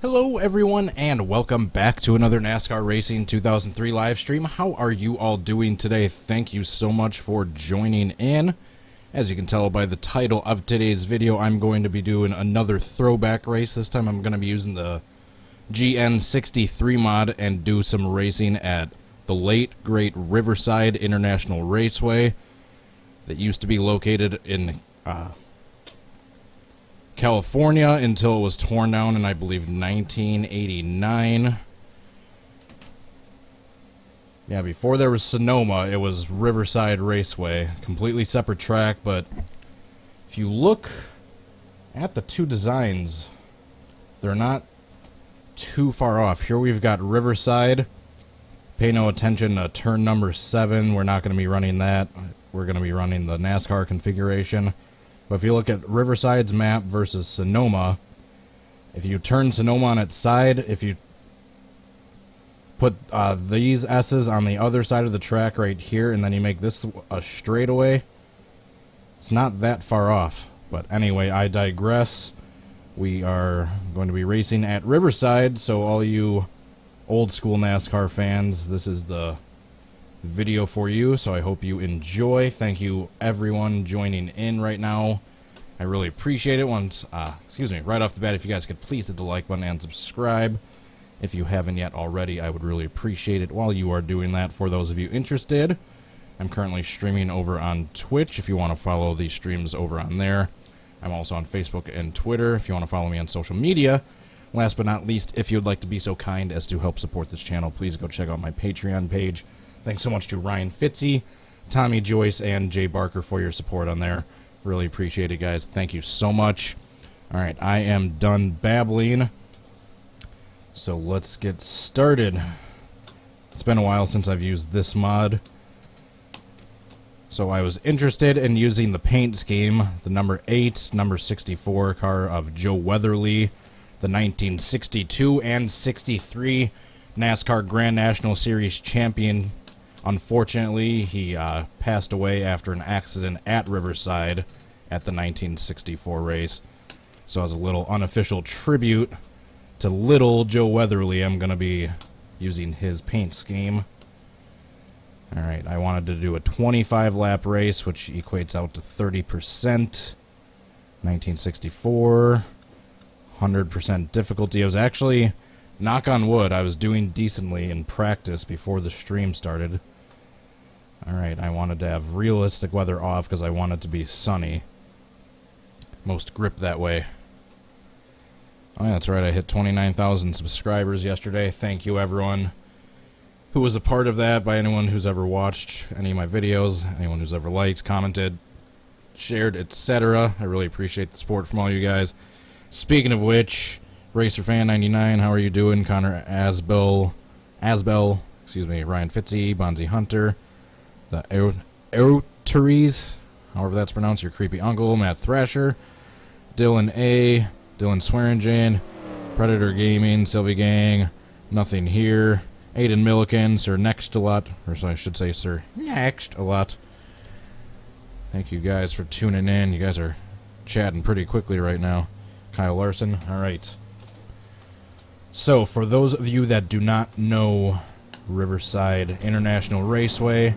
Hello everyone and welcome back to another NASCAR Racing 2003 live stream. How are you all doing today? Thank you so much for joining in. As you can tell by the title of today's video, I'm going to be doing another throwback race. This time I'm going to be using the GN63 mod and do some racing at the late great Riverside International Raceway that used to be located in California until it was torn down in, I believe, 1989. Yeah, before there was Sonoma, it was Riverside Raceway. Completely separate track, but if you look at the two designs, they're not too far off. Here we've got Riverside. Pay no attention to turn number 7. We're not going to be running that. We're going to be running the NASCAR configuration. But if you look at Riverside's map versus Sonoma, if you turn Sonoma on its side, if you put these S's on the other side of the track right here, and then you make this a straightaway, it's not that far off. But anyway, I digress. We are going to be racing at Riverside, so all you old school NASCAR fans, this is the video for you, so I hope you enjoy. Thank you everyone joining in right now. I really appreciate it. Right off the bat, if you guys could please hit the like button and subscribe if you haven't yet already. I would really appreciate it while you are doing that. For those of you interested, I'm currently streaming over on Twitch if you want to follow the streams over on there. I'm also on Facebook and Twitter if you want to follow me on social media. Last but not least, if you'd like to be so kind as to help support this channel, please go check out my Patreon page. Thanks so much to Ryan Fitzy, Tommy Joyce, and Jay Barker for your support on there. Really appreciate it, guys. Thank you so much. All right, I am done babbling, so let's get started. It's been a while since I've used this mod, so I was interested in using the paint scheme, the number 8, number 64 car of Joe Weatherly, the 1962 and 63 NASCAR Grand National Series champion. Unfortunately, he passed away after an accident at Riverside at the 1964 race. So as a little unofficial tribute to little Joe Weatherly, I'm going to be using his paint scheme. Alright, I wanted to do a 25-lap race, which equates out to 30%. 1964, 100% difficulty. I was actually, knock on wood, I was doing decently in practice before the stream started. Alright, I wanted to have realistic weather off because I want it to be sunny. Most grip that way. Oh yeah, that's right, I hit 29,000 subscribers yesterday. Thank you everyone who was a part of that, by anyone who's ever watched any of my videos, anyone who's ever liked, commented, shared, etc. I really appreciate the support from all you guys. Speaking of which, RacerFan99, how are you doing? Connor Asbell, excuse me, Ryan Fitzy, Bonzi Hunter, the Aoteries, however that's pronounced, your creepy uncle, Matt Thrasher, Dylan A, Dylan Swearingen, Predator Gaming, Sylvie Gang, Nothing Here, Aiden Milliken, Sir Next a Lot, or so I should say Sir Next a Lot. Thank you guys for tuning in. You guys are chatting pretty quickly right now. Kyle Larson, alright. So, for those of you that do not know Riverside International Raceway,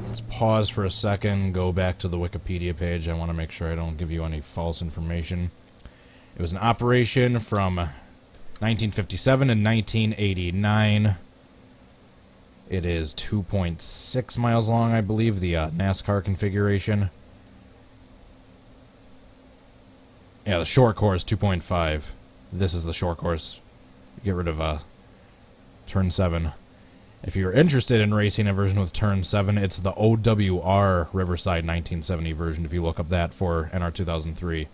let's pause for a second, go back to the Wikipedia page. I want to make sure I don't give you any false information. It was an operation from 1957 and 1989. It is 2.6 miles long, I believe, the NASCAR configuration. Yeah, the short course, 2.5. This is the short course. Get rid of turn 7. If you're interested in racing a version with turn 7, it's the OWR Riverside 1970 version. If you look up that for NR2003,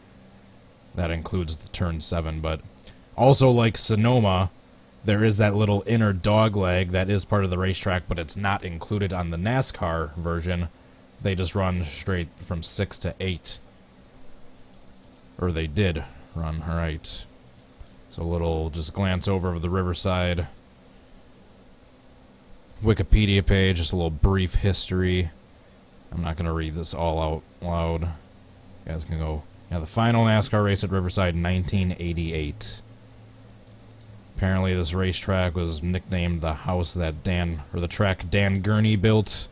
that includes the turn 7. But also, like Sonoma, there is that little inner dogleg that is part of the racetrack, but it's not included on the NASCAR version. They just run straight from 6 to 8. Or they did run, alright. So a little just glance over the Riverside Wikipedia page, just a little brief history. I'm not going to read this all out loud. You guys can go. Yeah, the final NASCAR race at Riverside, 1988. Apparently this racetrack was nicknamed the house that the track Dan Gurney built,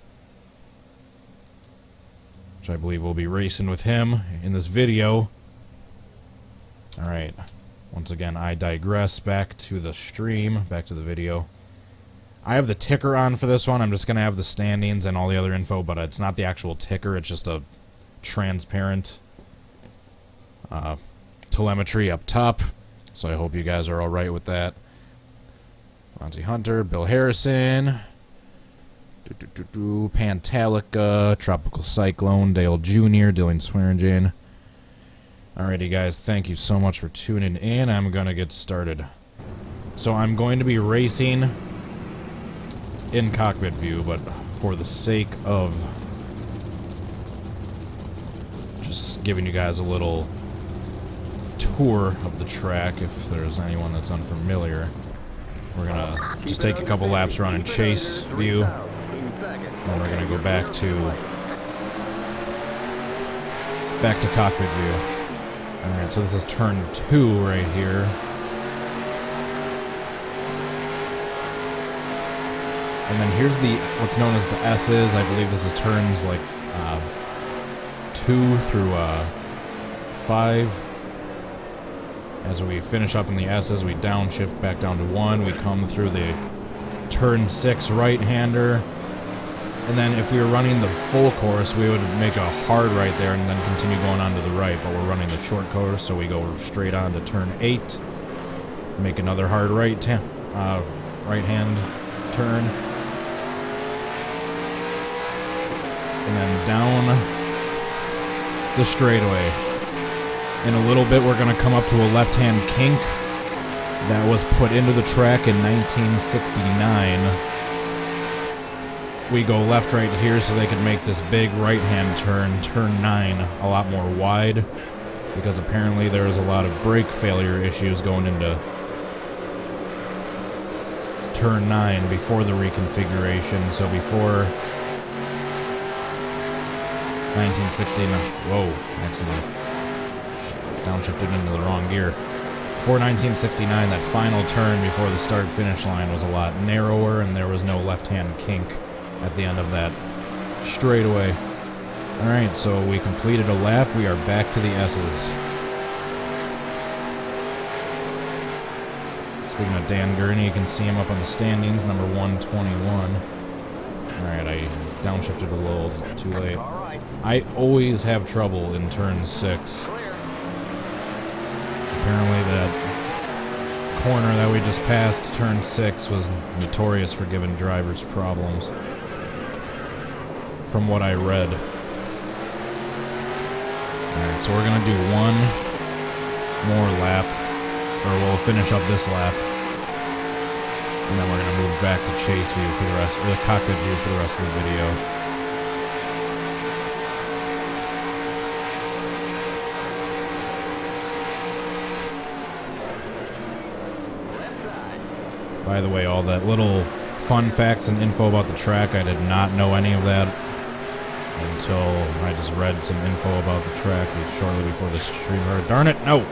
which I believe we'll be racing with him in this video. Alright, once again, I digress. Back to the stream, back to the video. I have the ticker on for this one. I'm just going to have the standings and all the other info, but it's not the actual ticker. It's just a transparent telemetry up top. So I hope you guys are alright with that. Monty Hunter, Bill Harrison, Pantalica, Tropical Cyclone, Dale Jr., Dylan Swearingen. Alrighty guys, thank you so much for tuning in. I'm going to get started. So I'm going to be racing in cockpit view, but for the sake of just giving you guys a little tour of the track, if there's anyone that's unfamiliar, we're gonna just take a couple laps around in chase view, and we're gonna go back to cockpit view. Alright, so this is turn 2 right here. And then here's what's known as the S's. I believe this is turns like 2 through 5. As we finish up in the S's, we downshift back down to 1. We come through the turn 6 right-hander. And then if we were running the full course, we would make a hard right there and then continue going on to the right. But we're running the short course, so we go straight on to turn 8. Make another hard right-hand turn. And then down the straightaway. In a little bit, we're going to come up to a left-hand kink that was put into the track in 1969. We go left right here so they could make this big right-hand turn, turn 9, a lot more wide, because apparently there was a lot of brake failure issues going into turn 9 before the reconfiguration. So before 1969, whoa, accident. Downshifted into the wrong gear. Before 1969, that final turn before the start-finish line was a lot narrower, and there was no left-hand kink at the end of that straightaway. Alright, so we completed a lap. We are back to the S's. Speaking of Dan Gurney, you can see him up on the standings, number 121. Alright, I downshifted a little too late. I always have trouble in turn 6. Apparently that corner that we just passed, turn 6, was notorious for giving drivers problems, from what I read. Alright, so we're going to do one more lap, or we'll finish up this lap, and then we're going to move back to chase view for the rest, or the cockpit view for the rest of the video. By the way, all that little fun facts and info about the track, I did not know any of that until I just read some info about the track shortly before the stream. Darn it, no!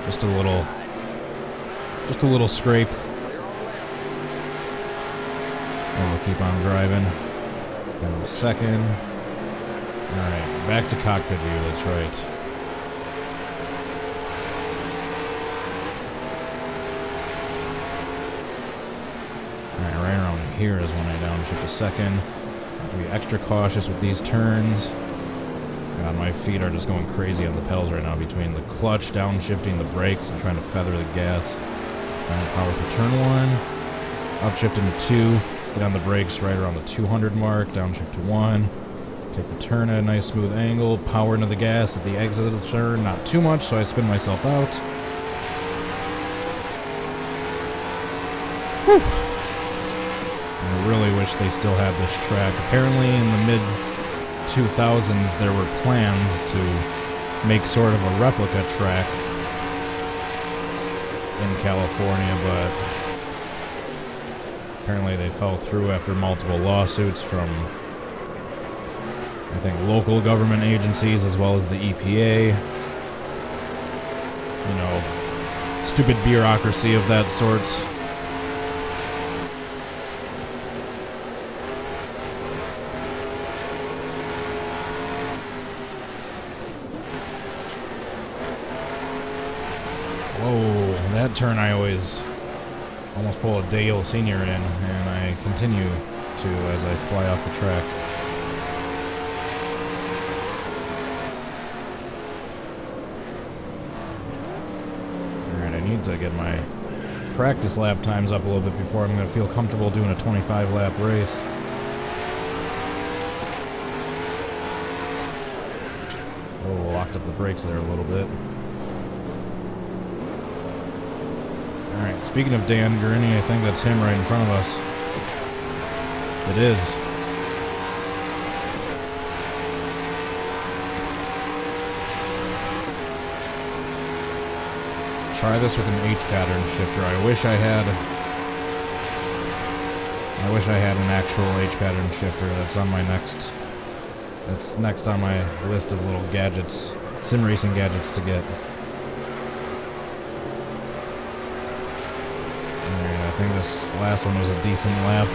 Just a little scrape. And we'll keep on driving. Got a second. Alright, back to cockpit view, that's right. Alright, right around here is when I downshift a second. I have to be extra cautious with these turns. God, my feet are just going crazy on the pedals right now between the clutch, downshifting the brakes, and trying to feather the gas. Power for turn 1. Upshift into 2. Get on the brakes right around the 200 mark. Downshift to 1. Take the turn at a nice smooth angle. Power into the gas at the exit of the turn. Not too much, so I spin myself out. Whew. I really wish they still had this track. Apparently in the mid-2000s there were plans to make sort of a replica track in California, but apparently they fell through after multiple lawsuits from, I think, local government agencies as well as the EPA. you know, stupid bureaucracy of that sort. Whoa, that turn I always almost pull a Dale Senior in, and I continue to as I fly off the track. Alright, I need to get my practice lap times up a little bit before I'm going to feel comfortable doing a 25 lap race. Oh, locked up the brakes there a little bit. Alright, speaking of Dan Gurney, I think that's him right in front of us. It is. Try this with an H pattern shifter. I wish I had an actual H pattern shifter. That's on my next on my list of little gadgets, sim racing gadgets to get. I think this last one was a decent lap.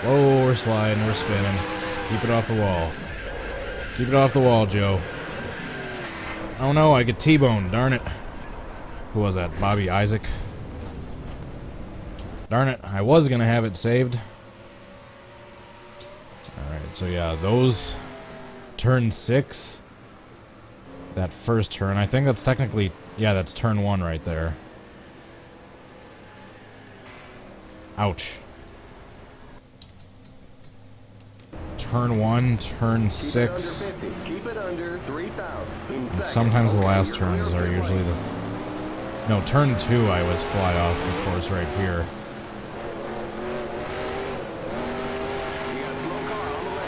Whoa, we're sliding, we're spinning. Keep it off the wall. Keep it off the wall, Joe. Oh no, I get T-boned, darn it. Who was that? Bobby Isaac? Darn it, I was gonna have it saved. Alright, so yeah, those turn 6. That first turn, I think that's technically, yeah, that's turn 1 right there. Ouch. Turn 1, turn 6. And sometimes the last turns are usually the... No, turn 2 I always fly off, of course, right here.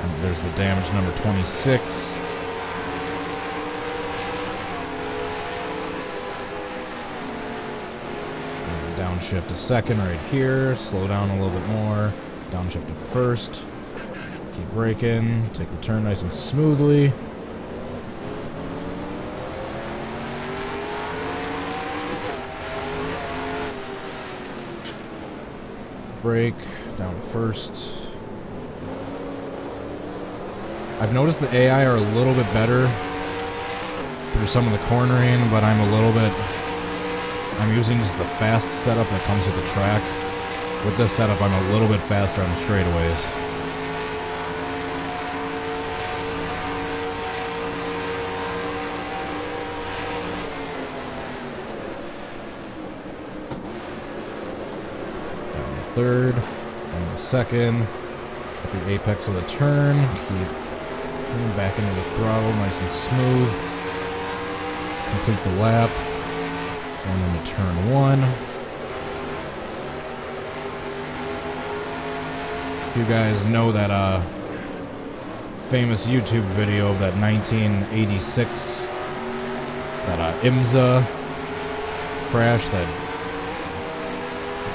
And there's the damage number 26. Downshift a second right here, slow down a little bit more, downshift to first, keep braking, take the turn nice and smoothly. Brake, down to first. I've noticed the AI are a little bit better through some of the cornering, but I'm using just the fast setup that comes with the track. With this setup, I'm a little bit faster on the straightaways. Down the third, and the second. At the apex of the turn, keep going back into the throttle, nice and smooth. Complete the lap. Going into turn 1. If you guys know that famous YouTube video of that 1986, that IMSA crash, that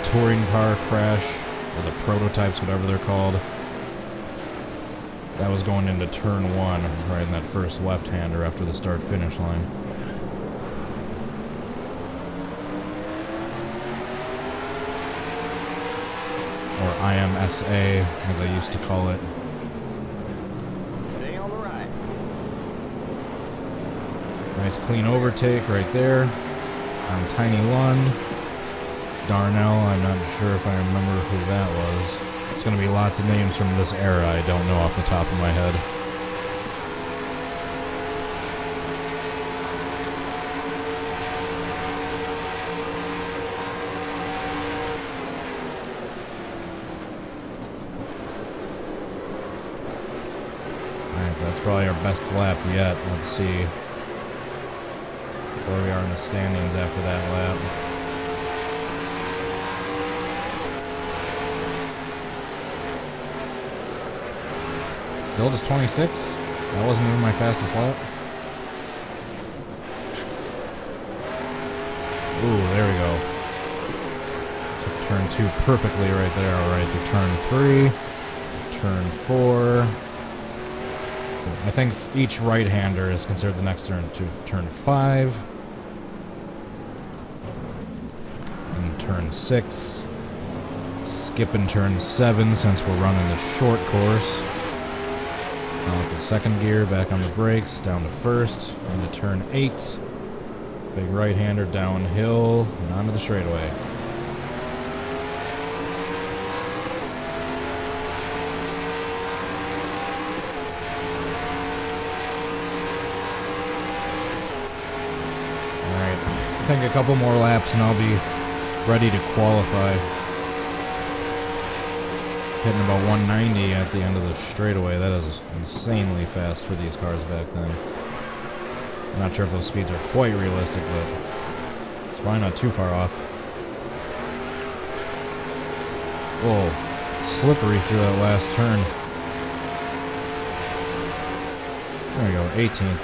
touring car crash, or the prototypes, whatever they're called, that was going into turn 1, right in that first left-hander after the start-finish line. Or IMSA, as I used to call it. Stay on the right. Nice clean overtake right there on Tiny Lund. Darnell, I'm not sure if I remember who that was. There's going to be lots of names from this era I don't know off the top of my head. That's probably our best lap yet. Let's see where we are in the standings after that lap. Still just 26? That wasn't even my fastest lap. Ooh, there we go. Took turn 2 perfectly right there. Alright, to turn 3, turn 4. I think each right-hander is considered the next turn to turn 5. And turn 6. Skipping turn 7 since we're running the short course. Now with the second gear, back on the brakes, down to first, into turn 8. Big right-hander downhill, and onto the straightaway. Alright, I think a couple more laps and I'll be ready to qualify. Hitting about 190 at the end of the straightaway. That is insanely fast for these cars back then. I'm not sure if those speeds are quite realistic, but it's probably not too far off. Oh, slippery through that last turn. There we go, 18th.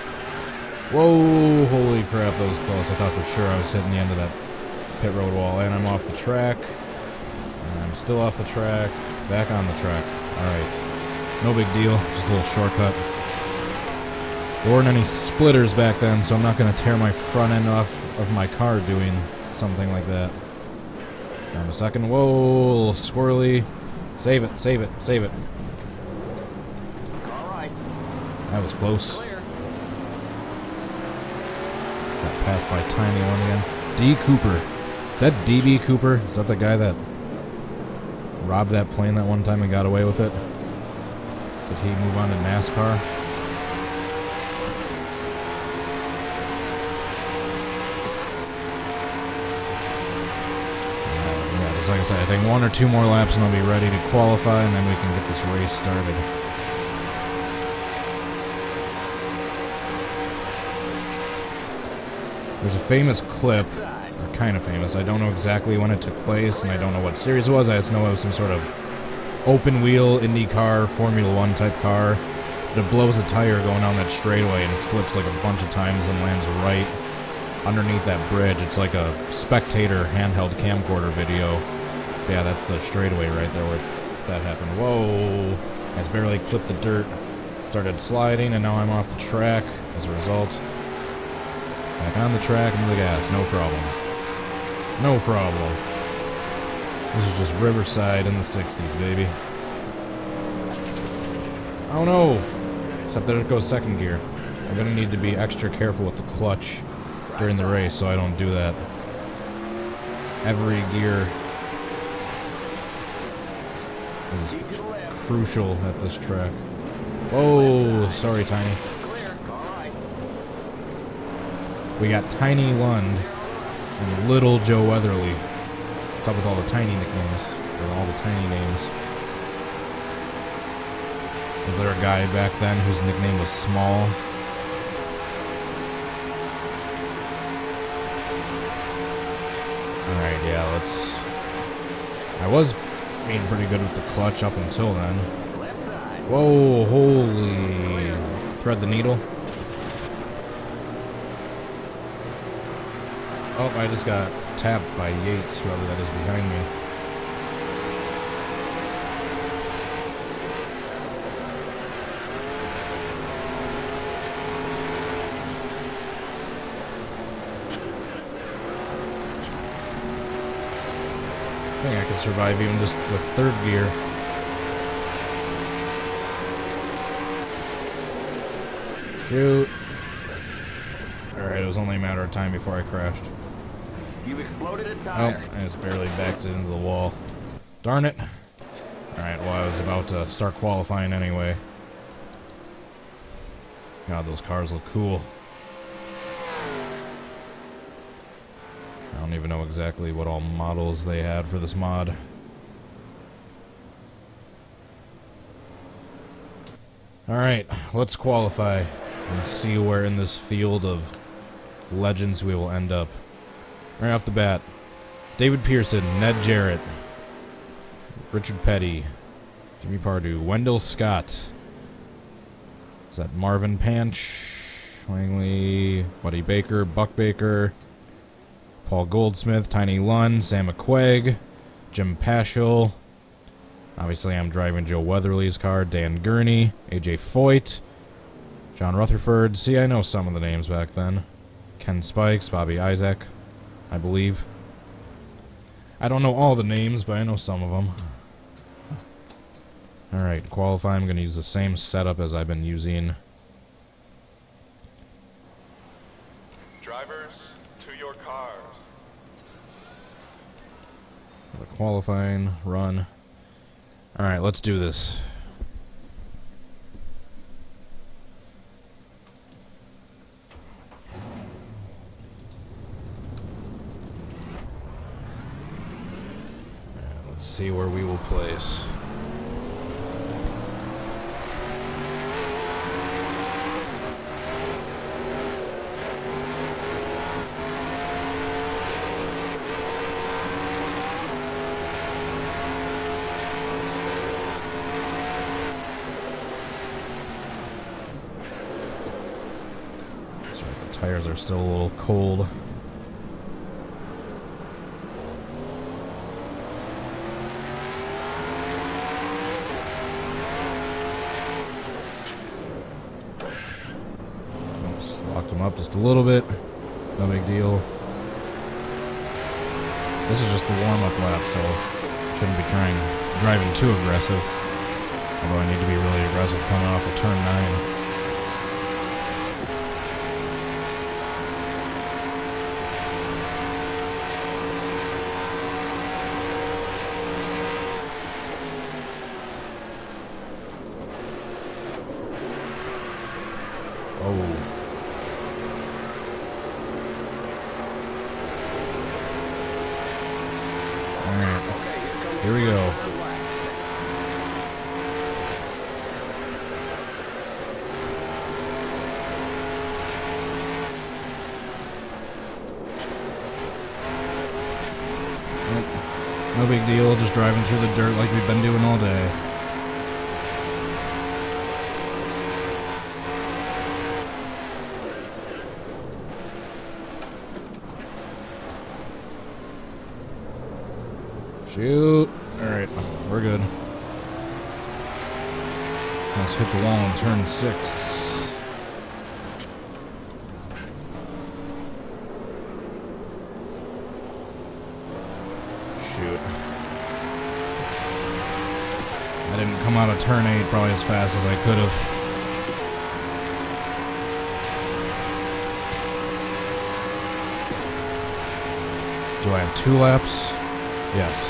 Whoa, holy crap, that was close. I thought for sure I was hitting the end of that pit road wall, and I'm off the track. And I'm still off the track. Back on the track. Alright. No big deal. Just a little shortcut. There weren't any splitters back then, so I'm not going to tear my front end off of my car doing something like that. Down a second. Whoa, a little squirrely. Save it, save it, save it. Alright. That was close. Clear. Got passed by Tiny One again. D. Cooper. Is that DB Cooper? Is that the guy that robbed that plane that one time and got away with it? Did he move on to NASCAR? Yeah, just like I said, I think 1 or 2 more laps and I'll be ready to qualify, and then we can get this race started. There's a famous clip, or kind of famous. I don't know exactly when it took place, and I don't know what series it was. I just know it was some sort of open wheel IndyCar, Formula 1 type car. But it blows a tire going down that straightaway and flips like a bunch of times and lands right underneath that bridge. It's like a spectator handheld camcorder video. Yeah, that's the straightaway right there where that happened. Whoa! I just barely clipped the dirt. Started sliding, and now I'm off the track as a result. Back on the track and the gas, no problem. No problem. This is just Riverside in the 60s, baby. Oh no! Except there goes second gear. I'm gonna need to be extra careful with the clutch during the race so I don't do that. Every gear is crucial at this track. Whoa, sorry, Tiny. We got Tiny Lund and Little Joe Weatherly. What's up with all the tiny nicknames? Or all the tiny names? Was there a guy back then whose nickname was Small? Alright, yeah, let's... I was being pretty good with the clutch up until then. Whoa, holy... Thread the needle. Oh, I just got tapped by Yates, whoever that is behind me. I think I could survive even just with third gear. Shoot. Alright, it was only a matter of time before I crashed. You've exploded a tire. Oh, I just barely backed it into the wall. Darn it. Alright, well, I was about to start qualifying anyway. God, those cars look cool. I don't even know exactly what all models they had for this mod. Alright, let's qualify and see where in this field of legends we will end up. Right off the bat, David Pearson, Ned Jarrett, Richard Petty, Jimmy Pardue, Wendell Scott. Is that Marvin Panch, Langley, Buddy Baker, Buck Baker, Paul Goldsmith, Tiny Lund, Sam McQuaig, Jim Paschal. Obviously, I'm driving Joe Weatherly's car, Dan Gurney, AJ Foyt, John Rutherford. See, I know some of the names back then. Ken Spikes, Bobby Isaac, I believe. I don't know all the names, but I know some of them. Alright, qualify. I'm going to use the same setup as I've been using. Drivers, to your cars. The qualifying run. Alright, let's do this. Let's see where we will place. Tires are still a little cold. Oops, locked them up just a little bit. No big deal. This is just the warm-up lap, so shouldn't be driving too aggressive. Although I need to be really aggressive coming off of turn 9. Here we go. No big deal, just driving through the dirt like we've been doing all day. Shoot. Alright, we're good. Let's hit the wall in turn 6. Shoot. I didn't come out of turn 8 probably as fast as I could have. Do I have 2 laps? Yes.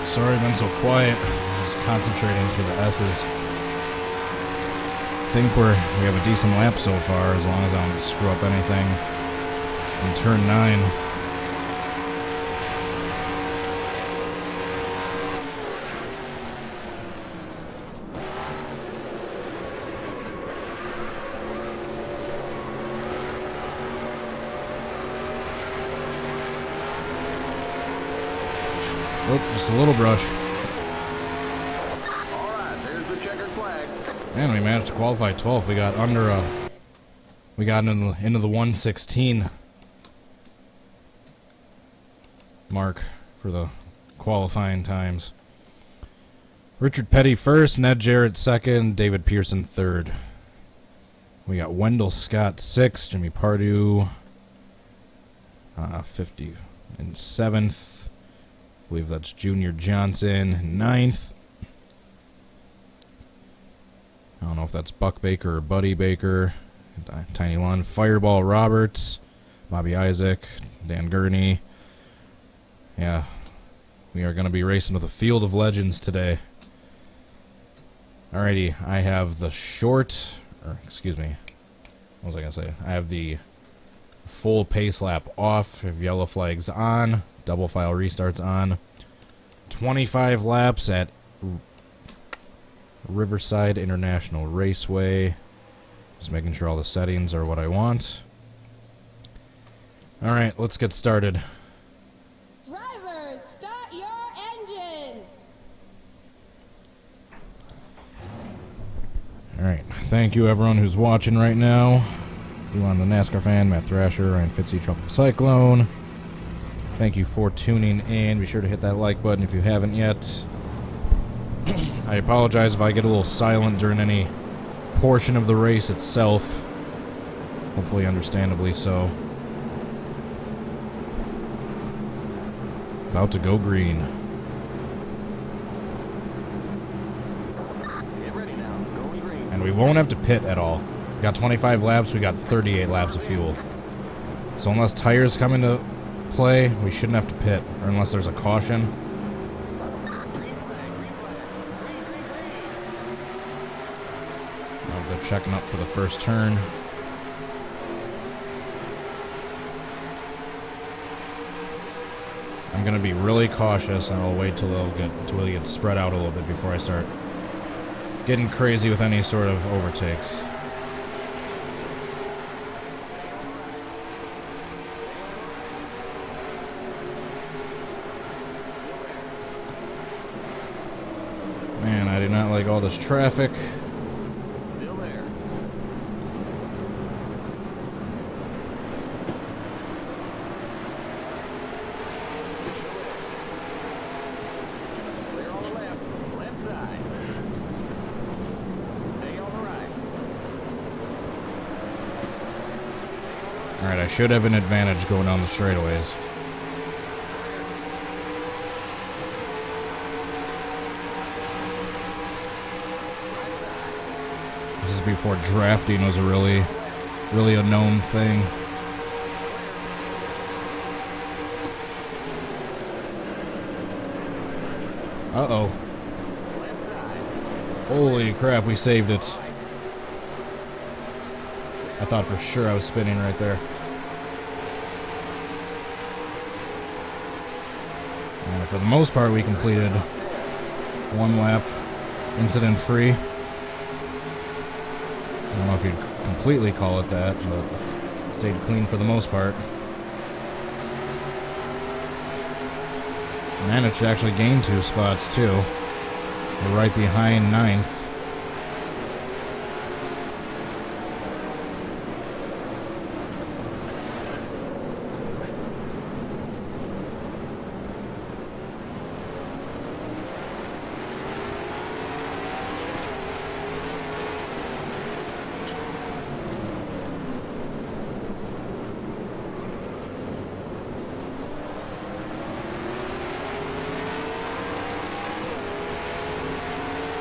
Sorry I've been so quiet. Just concentrating through the S's. I think we have a decent lap so far, as long as I don't screw up anything in turn 9. Oh, just a little brush. Alright, there's the checkered flag. And we managed to qualify 12th. We got under we got into the 1:16 mark for the qualifying times. Richard Petty first, Ned Jarrett second, David Pearson third. We got Wendell Scott 6th, Jimmy Pardue 50 and 7th. I believe that's Junior Johnson 9th. I don't know if that's Buck Baker or Buddy Baker. Tiny Lund, Fireball Roberts, Bobby Isaac, Dan Gurney. Yeah, we are going to be racing with a field of legends today. Alrighty, I have the short, or excuse me, what was I going to say? I have the full pace lap off, have yellow flags on, double file restarts on. 25 laps at Riverside International Raceway. Just making sure all the settings are what I want. Alright, let's get started. Drivers, start your engines! Alright, thank you everyone who's watching right now. Elon the NASCAR fan, Matt Thrasher, Ryan Fitzy, Tropical Cyclone. Thank you for tuning in. Be sure to hit that like button if you haven't yet. I apologize if I get a little silent during any portion of the race itself. Hopefully understandably so. About to go green. Get ready now. Going green. And we won't have to pit at all. We got 25 laps, we got 38 laps of fuel. So unless tires come into play, we shouldn't have to pit. Or unless there's a caution. Oh, they're checking up for the first turn. I'm going to be really cautious, and I'll wait till they get spread out a little bit before I start getting crazy with any sort of overtakes. Man, I do not like all this traffic. Still there. Clear on the left. Left side. Stay on the right. Alright, I should have an advantage going down the straightaways. This is before drafting was a really a known thing. Uh-oh. Holy crap, we saved it. I thought for sure I was spinning right there. And for the most part, we completed one lap incident-free. I don't know if you'd completely call it that, but stayed clean for the most part. Managed to actually gain 2 spots, too. We're right behind 9th.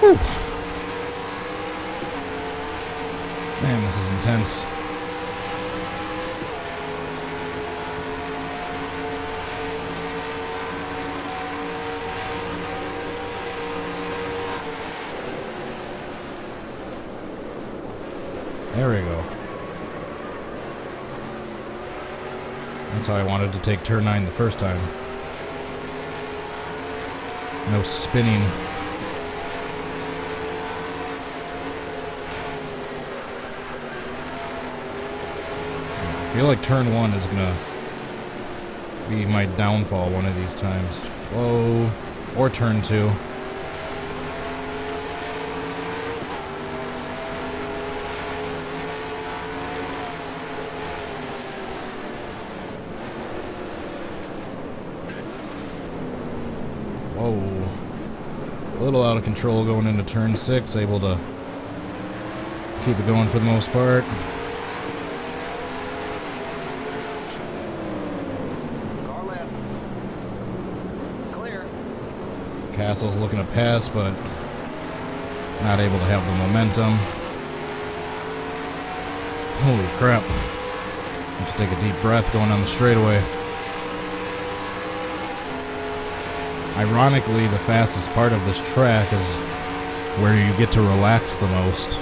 Whew. Man, this is intense. There we go. That's how I wanted to take turn 9 the first time. No spinning. I feel like turn 1 is gonna be my downfall one of these times. Whoa. Or turn 2. Whoa. A little out of control going into turn 6. Able to keep it going for the most part. Castle's looking to pass, but Not able to have the momentum. Holy crap. I have to take a deep breath going on the straightaway. Ironically, the fastest part of this track is where you get to relax the most.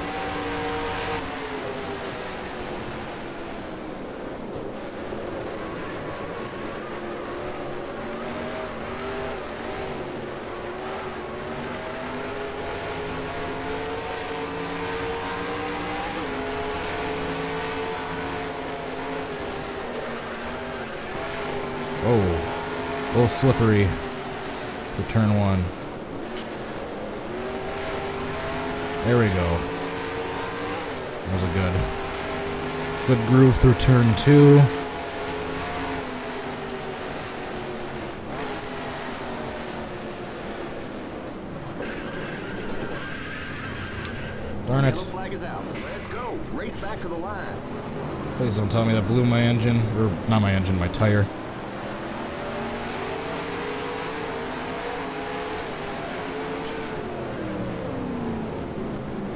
Whoa, a little slippery for turn one. There we go. That was a good groove through turn two. Darn it. Yellow flag is out. Let's go. Race back to the line. Please don't tell me that blew my engine. Or, not my engine, my tire.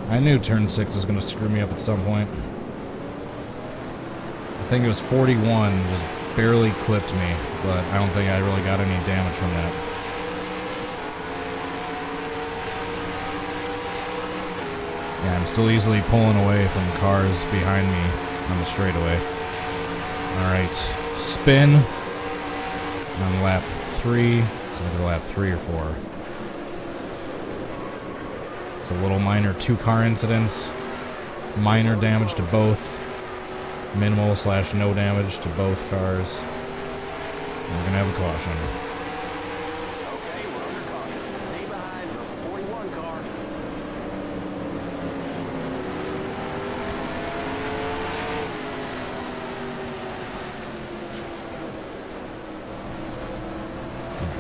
I knew turn 6 was going to screw me up at some point. I think it was 41, just barely clipped me, but I don't think I really got any damage from that. Yeah, I'm still easily pulling away from cars behind me on the straightaway. Alright, spin on lap 3. It's either lap 3 or 4. It's a little minor 2-car incident. Minor damage to both. Minimal / no damage to both cars. We're gonna have a caution. Okay, we're under caution. Stay behind the 41 car.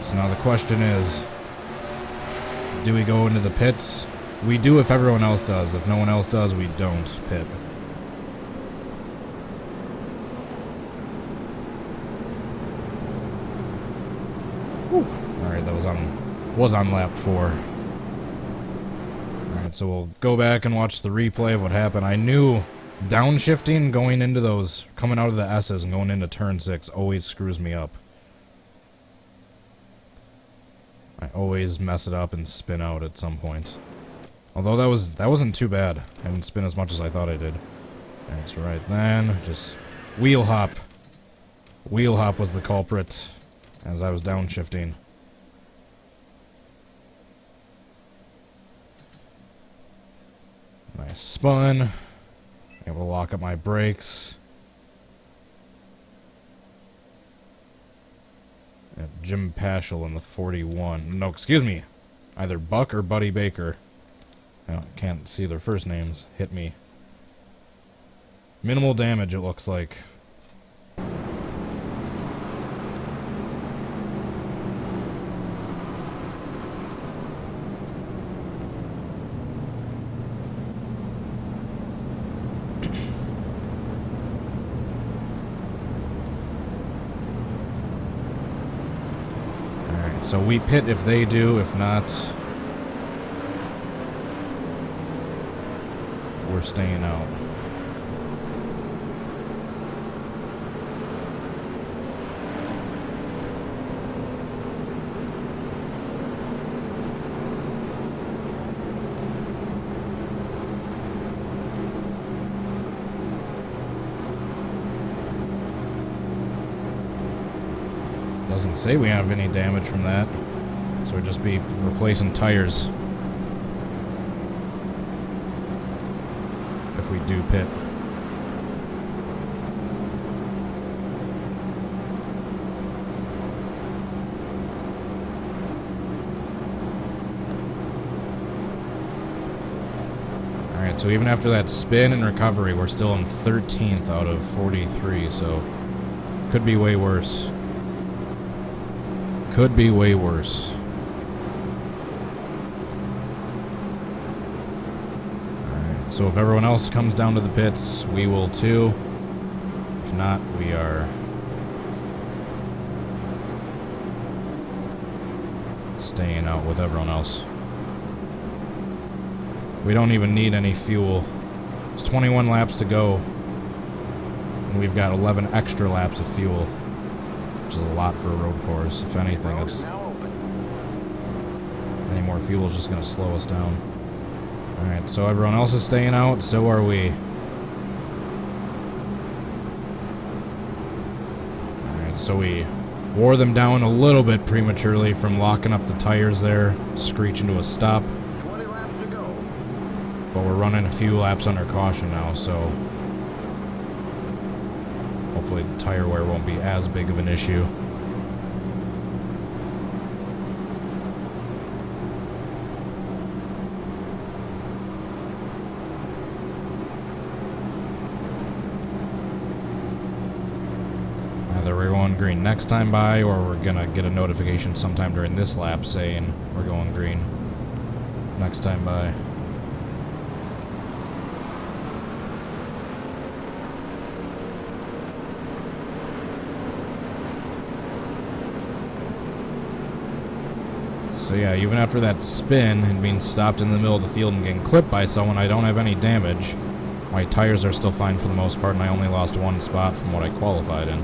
So now the question is, do we go into the pits? We do if everyone else does. If no one else does, we don't pit. Alright, that was on lap 4. Alright, so we'll go back and watch the replay of what happened. I knew downshifting going into those, coming out of the S's and going into turn 6 always screws me up. I always mess it up and spin out at some point. Although that wasn't too bad. I didn't spin as much as I thought I did. Alright, so right then, just wheel hop. Wheel hop was the culprit as I was downshifting. Nice spun. Able to lock up my brakes. Jim Paschal in the 41. No, excuse me. Either Buck or Buddy Baker. I can't see their first names. Hit me. Minimal damage, it looks like. Alright, so we pit if they do, if not, we're staying out. Doesn't say we have any damage from that, so we'd just be replacing tires if we do pit. Alright, so even after that spin and recovery, we're still in 13th out of 43, so could be way worse. Could be way worse. Alright, so if everyone else comes down to the pits, we will too. If not, we are staying out with everyone else. We don't even need any fuel. There's 21 laps to go. And we've got 11 extra laps of fuel. Which is a lot for a road course. If anything, it's... Any more fuel is just going to slow us down. Alright, so everyone else is staying out, so are we. Alright, so we wore them down a little bit prematurely from locking up the tires there, screeching to a stop. 20 laps to go. But we're running a few laps under caution now, so hopefully the tire wear won't be as big of an issue. Either we're going green next time by, or we're gonna get a notification sometime during this lap saying we're going green next time by. So yeah, even after that spin and being stopped in the middle of the field and getting clipped by someone, I don't have any damage. My tires are still fine for the most part, and I only lost one spot from what I qualified in.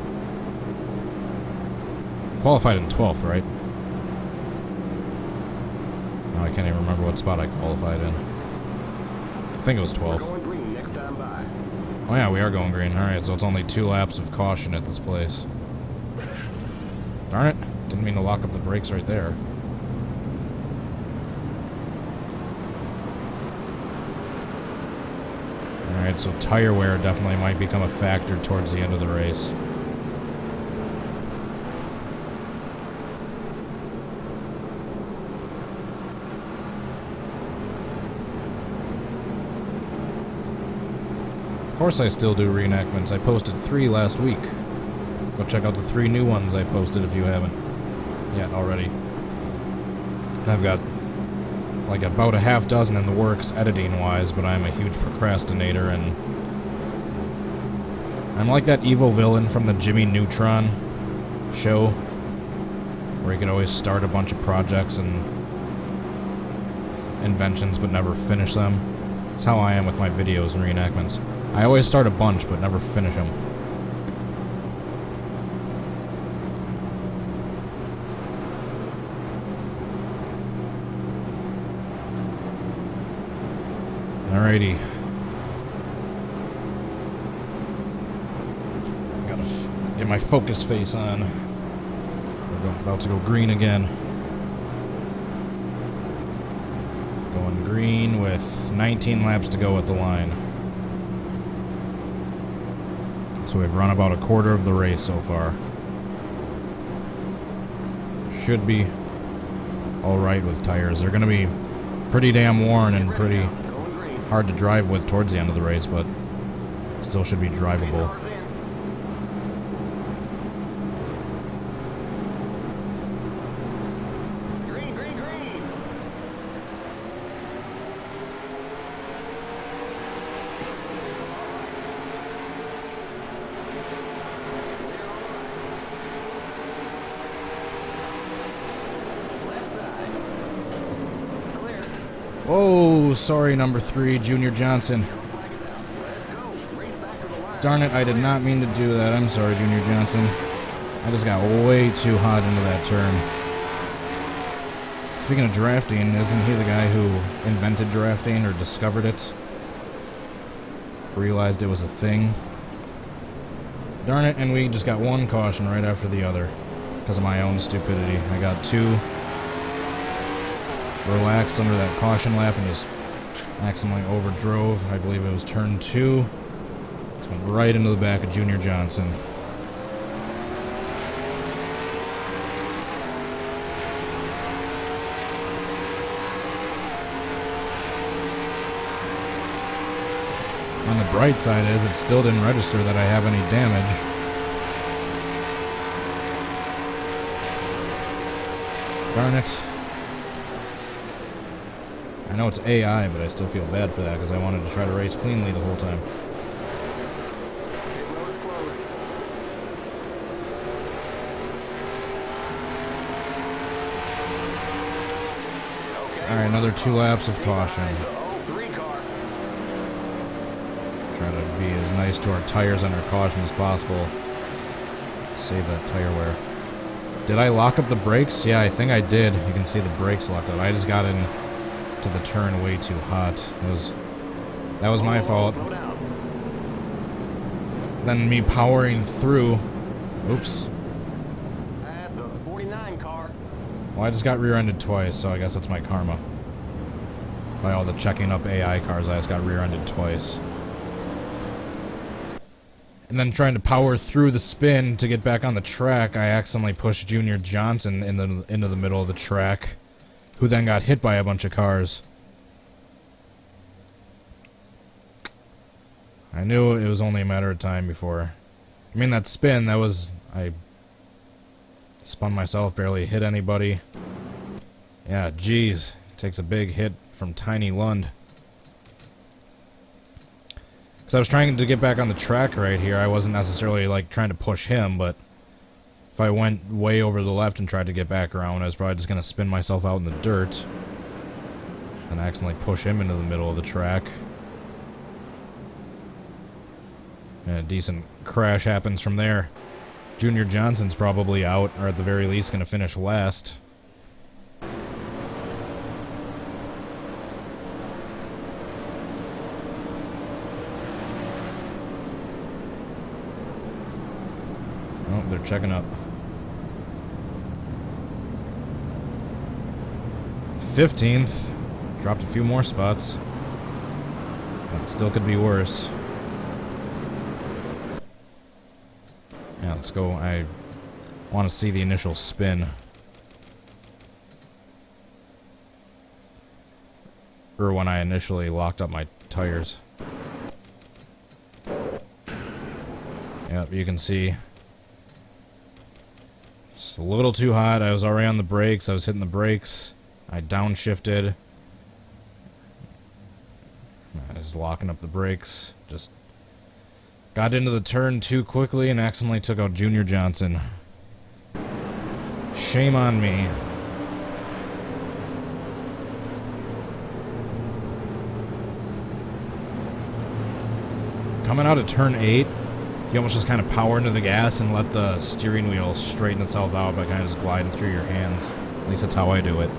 Qualified in 12th, right? No, I can't even remember what spot I qualified in. I think it was 12th. We're going green next time by. Oh yeah, we are going green. Alright, so it's only 2 laps of caution at this place. Darn it. Didn't mean to lock up the brakes right there. Alright, so tire wear definitely might become a factor towards the end of the race. Of course I still do reenactments. I posted 3 last week. Go check out the 3 new ones I posted if you haven't yet already. I've got like about a half dozen in the works editing wise, but I'm a huge procrastinator, and I'm like that evil villain from the Jimmy Neutron show where he could always start a bunch of projects and inventions but never finish them. That's how I am with my videos and reenactments. I always start a bunch but never finish them. Alrighty. Gotta get my focus face on. We're about to go green again. Going green with 19 laps to go at the line. So we've run about a quarter of the race so far. Should be alright with tires. They're going to be pretty damn worn and pretty hard to drive with towards the end of the race, but still should be drivable. Green, green, green. Left side. Clear. Oh, sorry, number 3, Junior Johnson. Flag it out. Let's go. Race back to the line. Darn it, I did not mean to do that. I'm sorry, Junior Johnson. I just got way too hot into that turn. Speaking of drafting, isn't he the guy who invented drafting or discovered it? Realized it was a thing? Darn it, and we just got one caution right after the other because of my own stupidity. I got 2 relaxed under that caution lap and just accidentally overdrove. I believe it was turn 2. Just went right into the back of Junior Johnson. On the bright side is it still didn't register that I have any damage. Darn it. I know it's AI, but I still feel bad for that because I wanted to try to race cleanly the whole time. Alright, another 2 laps of caution. Oh, 3 be as nice to our tires and our caution as possible. Save that tire wear. Did I lock up the brakes? Yeah, I think I did. You can see the brakes locked up. I just got into the turn way too hot. That was my fault. Then me powering through. Oops. At the 49 car. Well, I just got rear-ended twice, so I guess that's my karma. By all the checking up AI cars, I just got rear-ended twice. And then trying to power through the spin to get back on the track, I accidentally pushed Junior Johnson into the middle of the track, who then got hit by a bunch of cars. I knew it was only a matter of time before. I mean, that spin, I spun myself, barely hit anybody. Yeah, geez. Takes a big hit from Tiny Lund. Because I was trying to get back on the track right here. I wasn't necessarily, like, trying to push him, but if I went way over the left and tried to get back around, I was probably just going to spin myself out in the dirt and accidentally push him into the middle of the track. And a decent crash happens from there. Junior Johnson's probably out, or at the very least going to finish last. Oh, they're checking up. 15th. Dropped a few more spots. But it still could be worse. Yeah, let's go. I want to see the initial spin. Or when I initially locked up my tires. Yep, you can see. It's a little too hot. I was already on the brakes. I was hitting the brakes. I downshifted. I was locking up the brakes. Just got into the turn too quickly and accidentally took out Junior Johnson. Shame on me. Coming out of turn 8, you almost just kind of power into the gas and let the steering wheel straighten itself out by kind of just gliding through your hands. At least that's how I do it.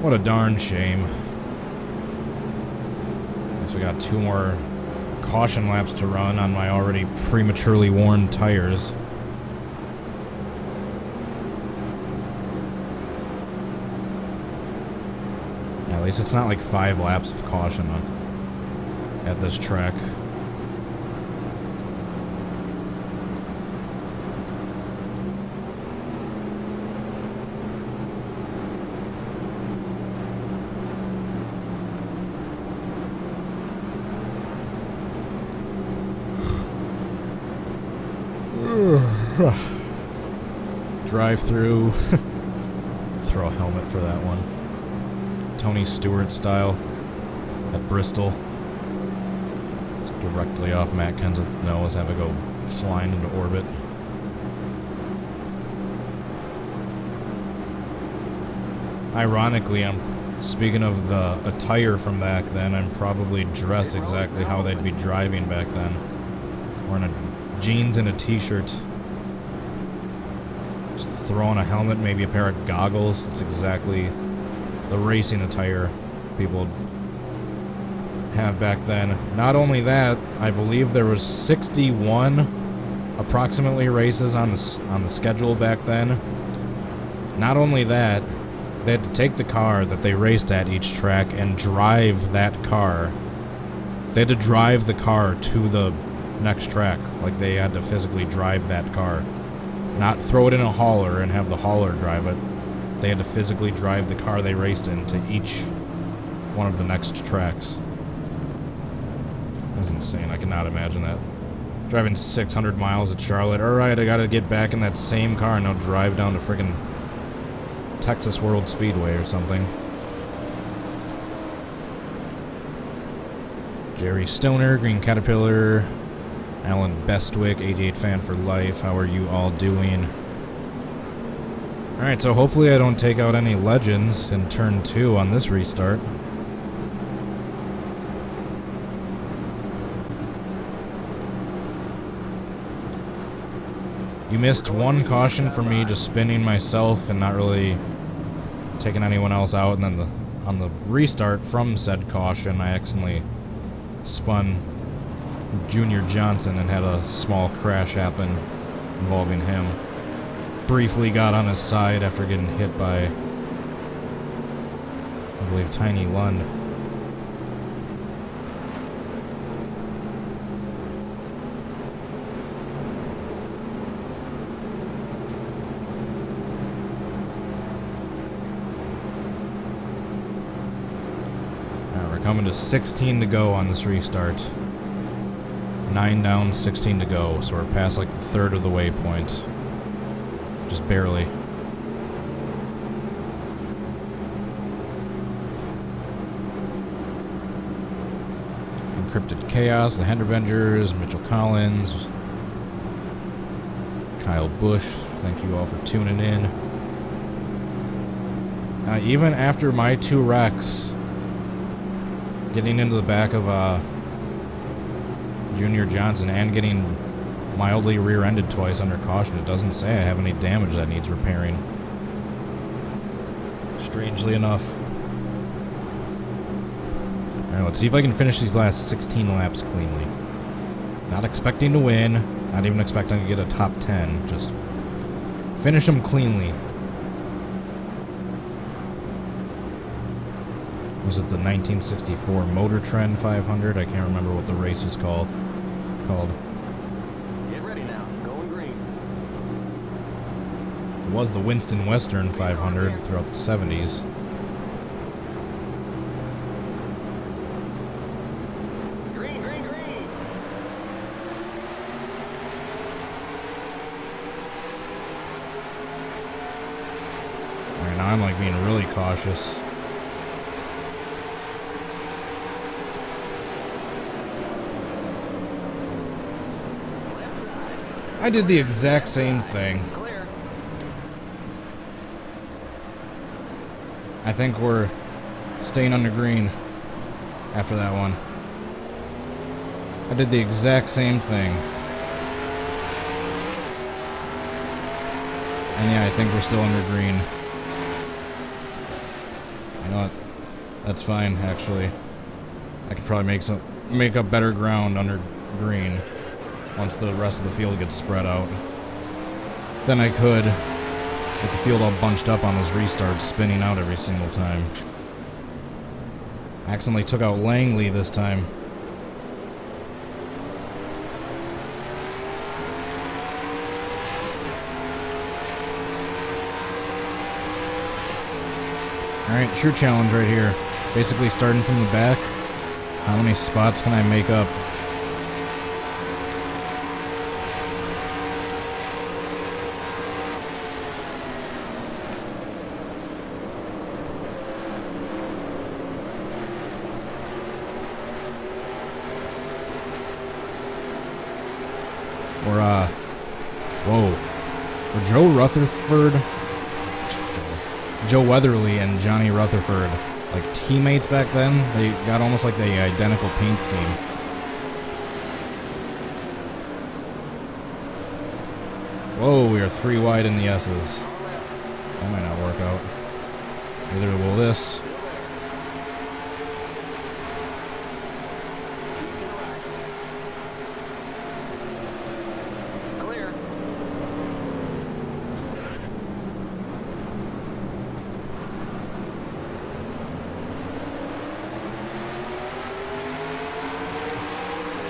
What a darn shame. Guess we got 2 more caution laps to run on my already prematurely worn tires. Yeah, at least it's not like 5 laps of caution at this track. Drive through. Throw a helmet for that one. Tony Stewart style at Bristol. Just directly off Matt Kenseth's nose, have it go flying into orbit. Ironically, speaking of the attire from back then, I'm probably dressed exactly how they'd be driving back then. Wearing jeans and a t-shirt. Just throwing a helmet, maybe a pair of goggles. It's exactly the racing attire people have back then. Not only that, I believe there was 61 approximately races on the schedule back then. Not only that, they had to take the car that they raced at each track and drive that car. They had to drive the car to the next track. Like, they had to physically drive that car. Not throw it in a hauler and have the hauler drive it. They had to physically drive the car they raced in to each one of the next tracks. That's insane. I cannot imagine that. Driving 600 miles at Charlotte. Alright, I gotta get back in that same car and now drive down to friggin' Texas World Speedway or something. Jerry Stoner, Green Caterpillar, Alan Bestwick, 88 fan for life. How are you all doing? Alright, so hopefully I don't take out any legends in turn 2 on this restart. You missed one caution for me just spinning myself and not really taking anyone else out, and then on the restart from said caution, I accidentally spun Junior Johnson and had a small crash happen involving him. Briefly got on his side after getting hit by, I believe, Tiny Lund. Coming to 16 to go on this restart. 9 down, 16 to go. So we're past like the third of the waypoint. Just barely. Encrypted Chaos, the Hendervengers, Mitchell Collins, Kyle Bush. Thank you all for tuning in. Even after my 2 wrecks, getting into the back of Junior Johnson and getting mildly rear-ended twice under caution, it doesn't say I have any damage that needs repairing. Strangely enough. Alright, let's see if I can finish these last 16 laps cleanly. Not expecting to win, not even expecting to get a top 10, just finish them cleanly. Was it the 1964 Motor Trend 500? I can't remember what the race was called. Get ready now. Going green. It was the Winston Western 500 throughout the 70s. Green, green, green. Alright, now I'm like being really cautious. I did the exact same thing. Clear. I think we're staying under green after that one. I did the exact same thing. And yeah, I think we're still under green. You know what? That's fine, actually. I could probably make up better ground under green once the rest of the field gets spread out. Then I could get the field all bunched up on those restarts, spinning out every single time. Accidentally took out Langley this time. Alright, true challenge right here. Basically starting from the back. How many spots can I make up? Were Joe Weatherly and Johnny Rutherford like teammates back then? They got almost like the identical paint scheme. Whoa, we are 3 wide in the S's. That might not work out. Neither will this.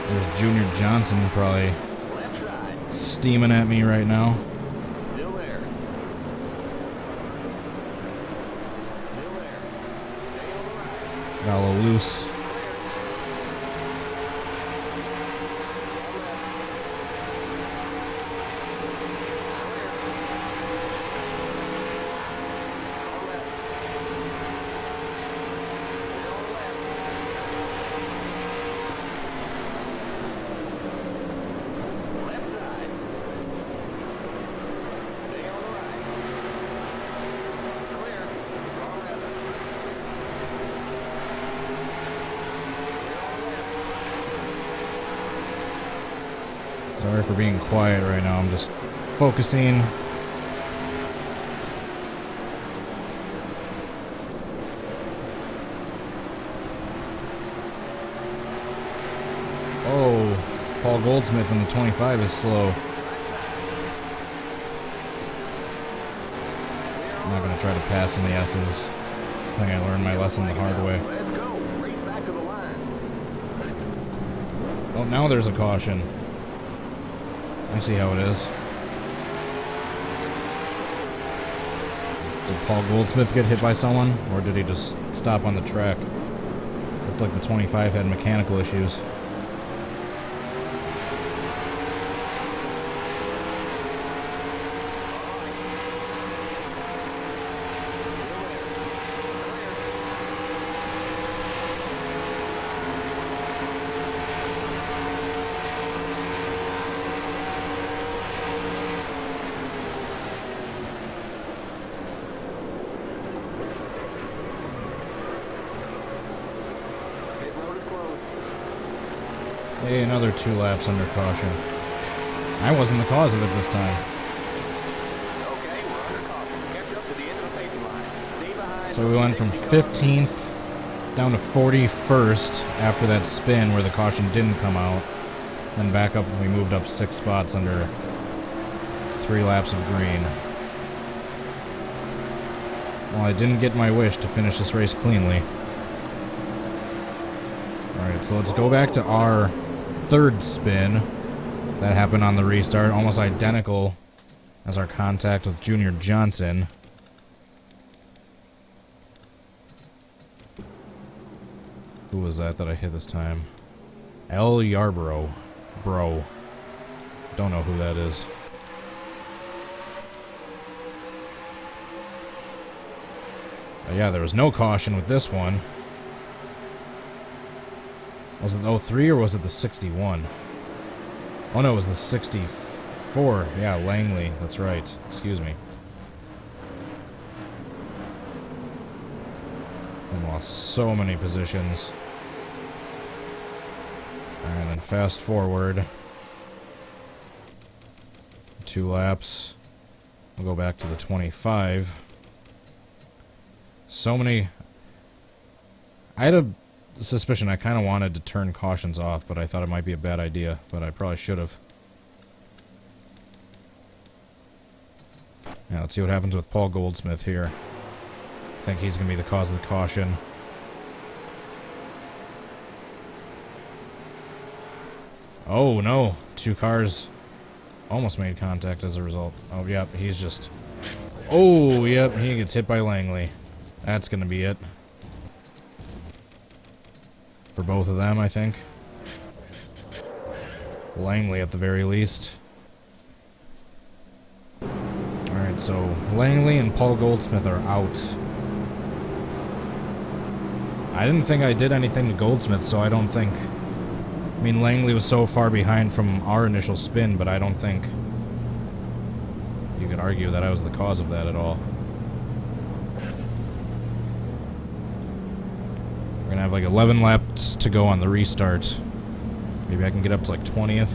There's Junior Johnson probably steaming at me right now. Still there. Still there. Stay on the right. Got a little loose. Sorry for being quiet right now. I'm just focusing. Oh, Paul Goldsmith in the 25 is slow. I'm not going to try to pass in the S's. I think I learned my lesson the hard way. Let's go. Race back to the line. Well, now there's a caution. I see how it is. Did Paul Goldsmith get hit by someone, or did he just stop on the track? Looked like the 25 had mechanical issues. Hey, another 2 laps under caution. I wasn't the cause of it this time. Okay, we're under caution. Catch up to the end of the paving line. Stay behind. So we went from 15th down to 41st after that spin where the caution didn't come out. Then back up, we moved up 6 spots under 3 laps of green. Well, I didn't get my wish to finish this race cleanly. Alright, so let's go back to our 3rd spin. That happened on the restart, almost identical as our contact with Junior Johnson. Who was that I hit this time? L. Yarborough. Bro. Don't know who that is. But yeah, there was no caution with this one. Was it the 03 or was it the 61? Oh no, it was the 64. Yeah, Langley. That's right. Excuse me. And lost so many positions. And then fast forward 2 laps. We'll go back to the 25. So many. I had a suspicion I kind of wanted to turn cautions off, but I thought it might be a bad idea, but I probably should have. Now let's see what happens with Paul Goldsmith here. I think he's going to be the cause of the caution. Oh no, 2 cars almost made contact as a result. Oh yep, he's just... Oh yep, he gets hit by Langley. That's going to be it. For both of them, I think. Langley at the very least. Alright, so Langley and Paul Goldsmith are out. I didn't think I did anything to Goldsmith, so I don't think... I mean, Langley was so far behind from our initial spin, but I don't think you could argue that I was the cause of that at all. We're gonna have like 11 laps to go on the restart. Maybe I can get up to like 20th.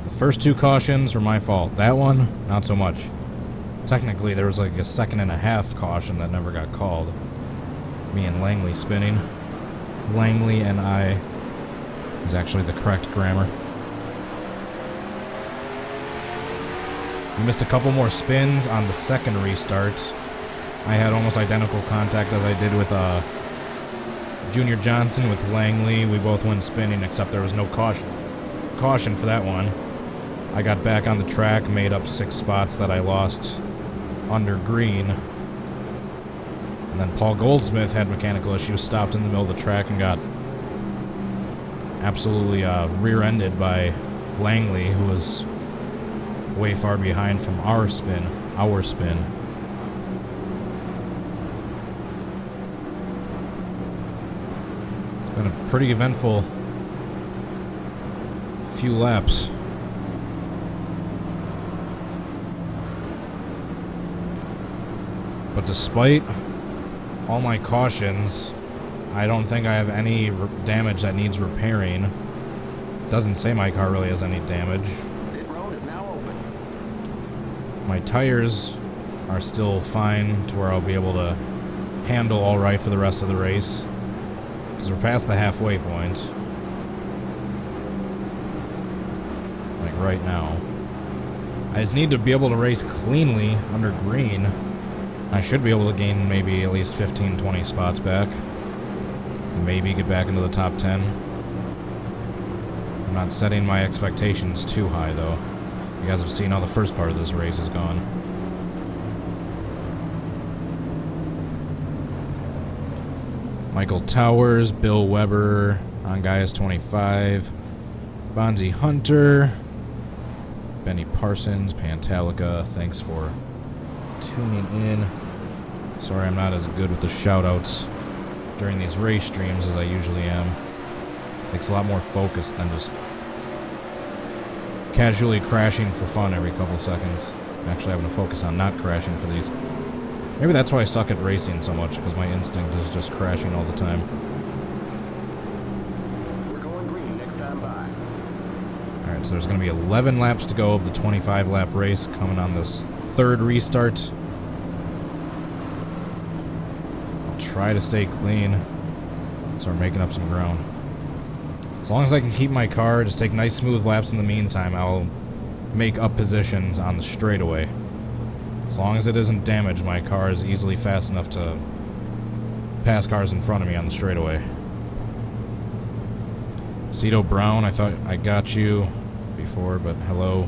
The first 2 cautions were my fault. That one, not so much. Technically, there was like a 1.5-second caution that never got called. Me and Langley spinning. Langley and I is actually the correct grammar. We missed a couple more spins on the 2nd restart. I had almost identical contact as I did with Junior Johnson with Langley. We both went spinning, except there was no caution for that one. I got back on the track, made up 6 spots that I lost under green. And then Paul Goldsmith had mechanical issues, stopped in the middle of the track and got absolutely rear-ended by Langley, who was way far behind from our spin. It's been a pretty eventful few laps. But despite all my cautions, I don't think I have any damage that needs repairing. Doesn't say my car really has any damage. Pit road is now open. My tires are still fine to where I'll be able to handle all right for the rest of the race. Because we're past the halfway point. Like right now. I just need to be able to race cleanly under green. I should be able to gain maybe at least 15, 20 spots back. Maybe get back into the top 10. I'm not setting my expectations too high, though. You guys have seen how the first part of this race has gone. Michael Towers, Bill Weber, on Gaius 25, Bonzi Hunter, Benny Parsons, Pantalica, thanks for tuning in. Sorry I'm not as good with the shoutouts during these race streams as I usually am. Takes a lot more focus than just casually crashing for fun every couple seconds. I'm actually having to focus on not crashing for these. Maybe that's why I suck at racing so much, because my instinct is just crashing all the time. We're going green next time by. Alright, so there's going to be 11 laps to go of the 25-lap race coming on this third restart. I'll try to stay clean, so we're making up some ground. As long as I can keep my car, just take nice smooth laps in the meantime, I'll make up positions on the straightaway. As long as it isn't damaged, my car is easily fast enough to pass cars in front of me on the straightaway. Cito Brown, I thought I got you before, but hello.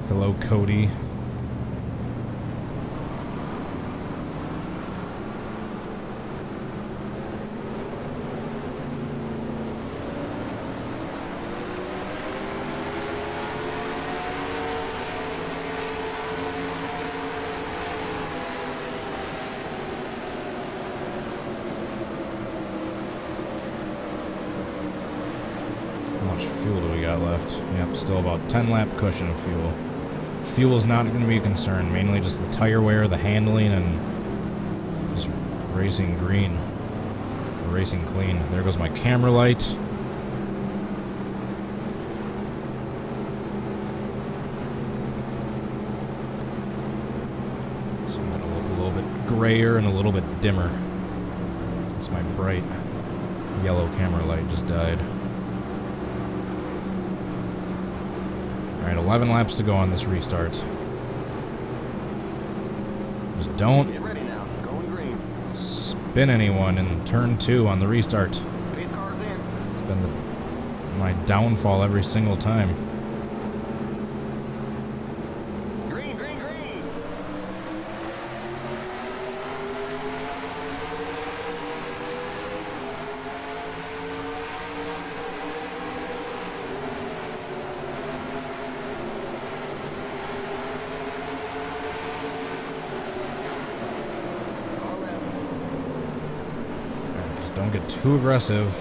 Hello, Cody. Fuel do we got left? Yep, still about 10 lap cushion of fuel. Fuel is not going to be a concern, mainly just the tire wear, the handling, and just racing green. Racing clean. There goes my camera light. So I'm going to look a little bit grayer and a little bit dimmer, since my bright yellow camera light just died. Alright, 11 laps to go on this restart. Just don't Get ready now. Going green. spin anyone in turn 2 on the restart. Pit cars in. It's been my downfall every single time. Green, green, green. Don't get too aggressive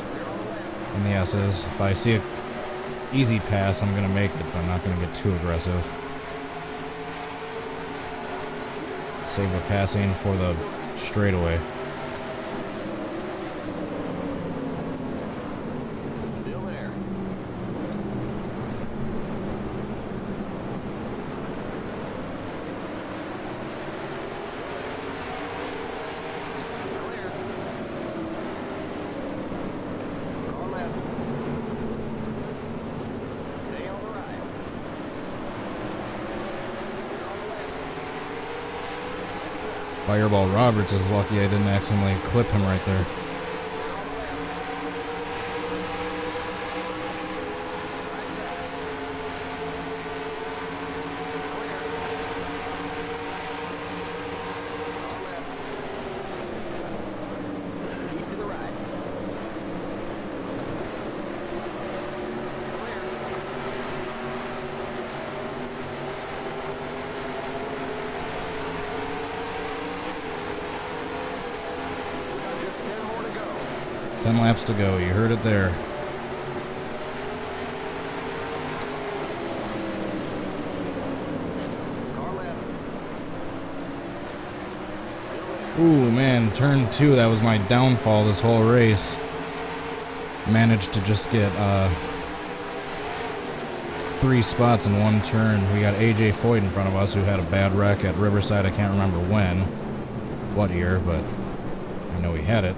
in the S's. If I see an easy pass, I'm going to make it, but I'm not going to get too aggressive. Save the passing for the straightaway. Still there. Clear. Car left. Stay on the right. Fireball Roberts is lucky I didn't accidentally clip him right there. Keep to the right. Just 10 more to go. 10 laps to go. You heard it there. Ooh, man, turn 2, that was my downfall this whole race. Managed to just get 3 spots in one turn. We got AJ Foyt in front of us, who had a bad wreck at Riverside. I can't remember what year, but I know he had it.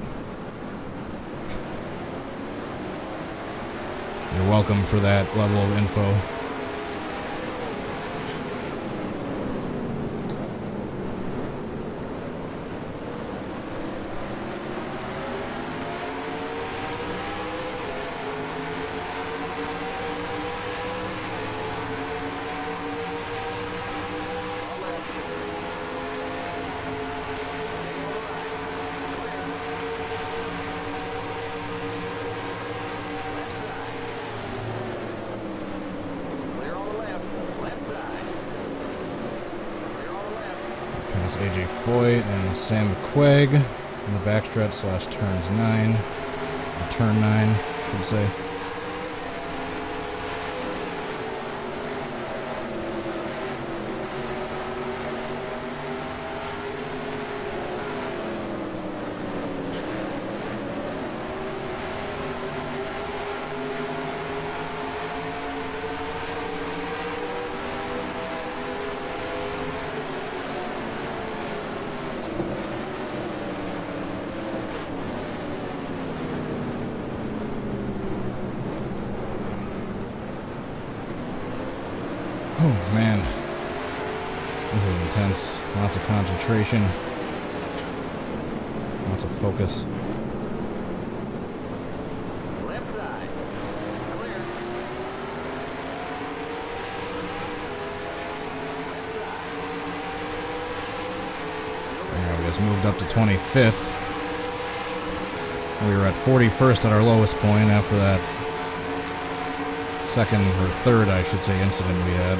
You're welcome for that level of info. AJ Foyt and Sam McQuaig in the backstretch / turns 9. Or turn 9, I should say. Oh man, this is intense. Lots of concentration, lots of focus. Left side. Clear. Yeah, we just moved up to 25th. We were at 41st at our lowest point after that second or third, I should say, incident we had.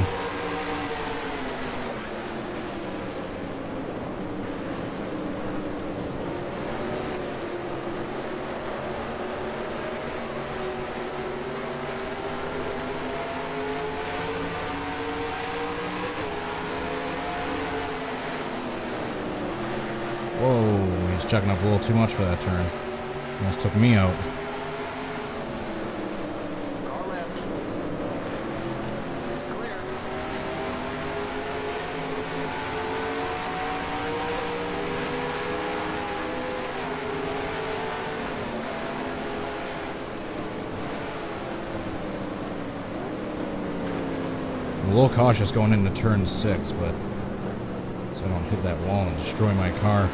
Whoa, he's chucking up a little too much for that turn. Almost took me out. I'm a little cautious going into turn 6, but so I don't hit that wall and destroy my car.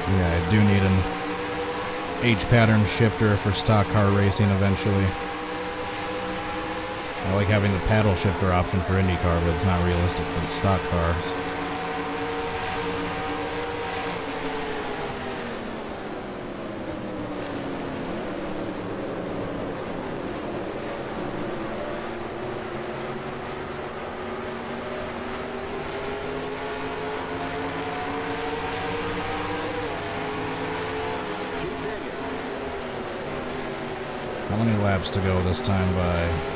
Yeah, I do need an H-pattern shifter for stock car racing eventually. I like having the paddle shifter option for IndyCar, but it's not realistic for the stock cars. How many laps to go this time by?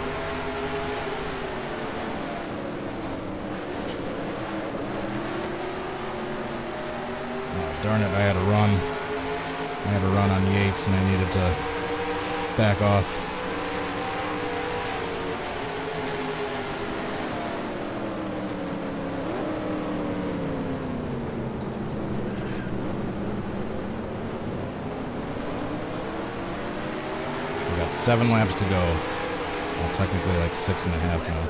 Darn it, I had a run. I had a run on Yates and I needed to back off. We got 7 laps to go. Well, technically like 6.5 now.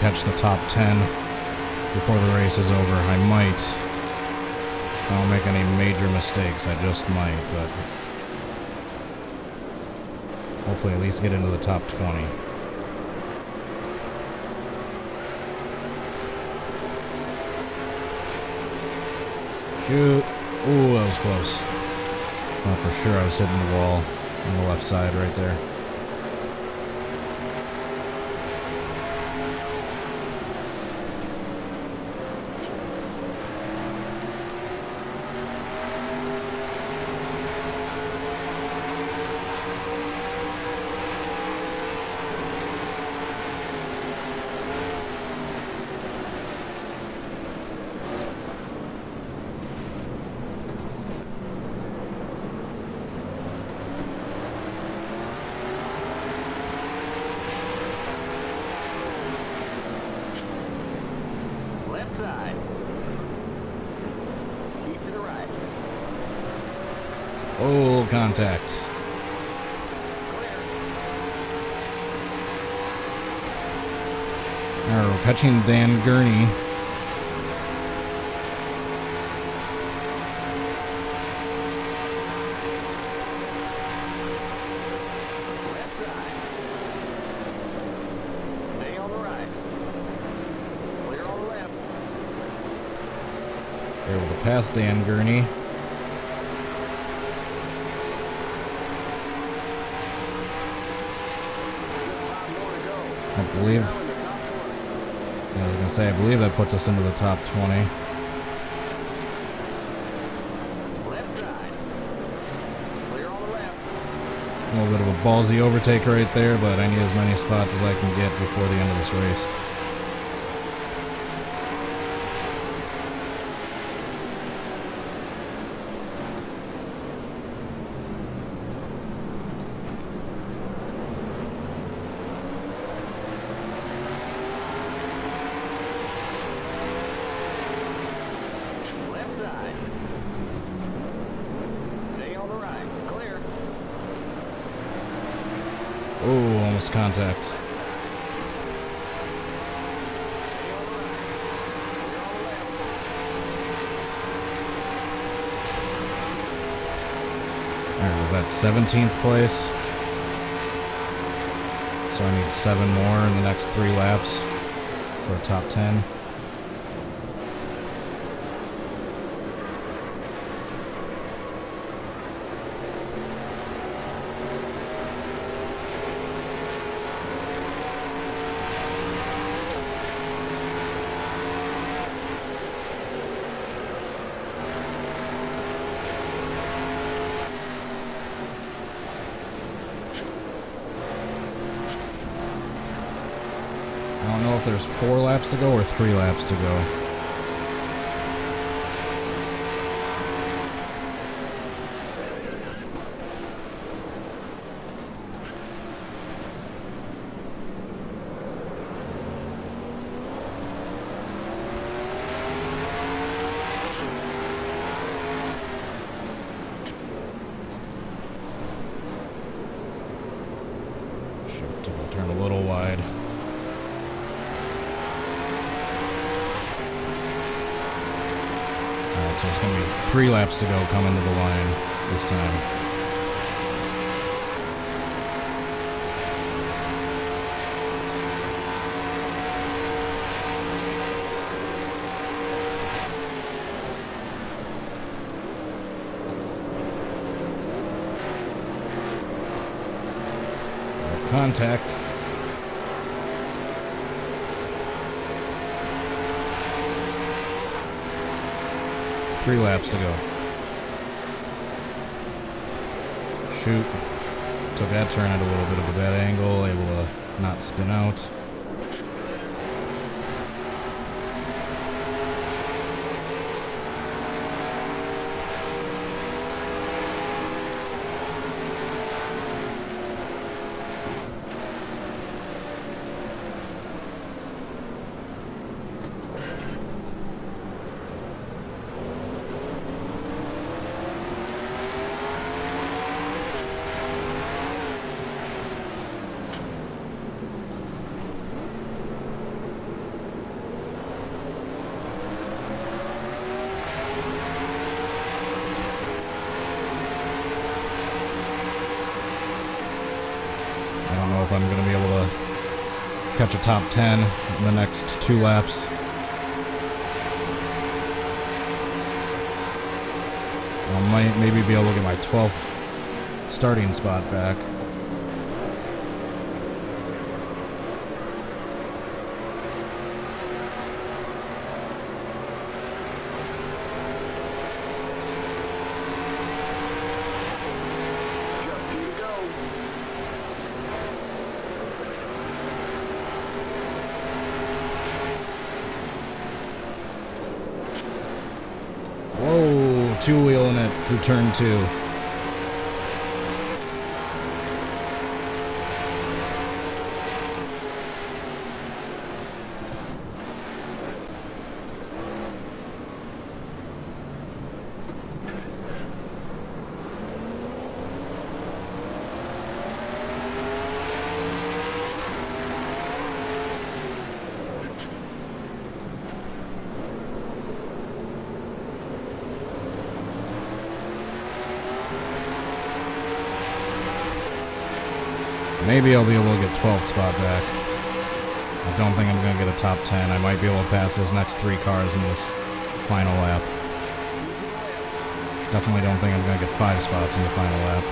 Catch the top 10 before the race is over. I might. I don't make any major mistakes. I just might, but hopefully at least get into the top 20. Shoot. Ooh, that was close. Thought for sure I was hitting the wall on the left side right there. Left side. Keep to the right. Oh, contact. Clear. Alright, we're catching Dan Gurney. Left side. Stay on the right. Clear on the left. Able to pass Dan Gurney. Just 5 more to go. I believe, Now in the top 20. I was going to say, I believe that puts us into the top 20. Left side. Clear on the left. A little bit of a ballsy overtake right there, but I need as many spots as I can get before the end of this race. Left side. Stay on the right. Clear. Oh, almost contact. Stay on the right. Clear on the left. Alright, was that 17th place? So I need 7 more in the next 3 laps for a top 10. I don't know if there's 4 laps to go or 3 laps to go. Shoot, took a turn a little wide. Alright, so it's going to be 3 laps to go coming to the line this time. Contact. Three laps to go. Shoot. Took that turn at a little bit of a bad angle, able to not spin out. I don't know if I'm going to be able to catch a top 10 in the next 2 laps. I might maybe be able to get my 12th starting spot back. Whoa, two-wheeling it through turn 2. Maybe I'll be able to get 12th spot back. I don't think I'm going to get a top 10. I might be able to pass those next 3 cars in this final lap. Definitely don't think I'm going to get 5 spots in the final lap.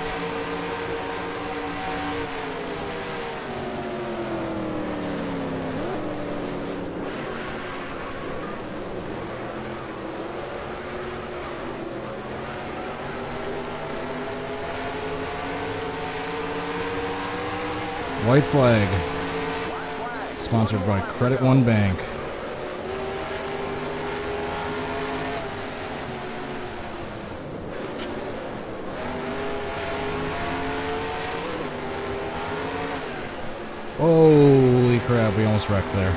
White flag. Sponsored by Credit One Bank. Holy crap, we almost wrecked there.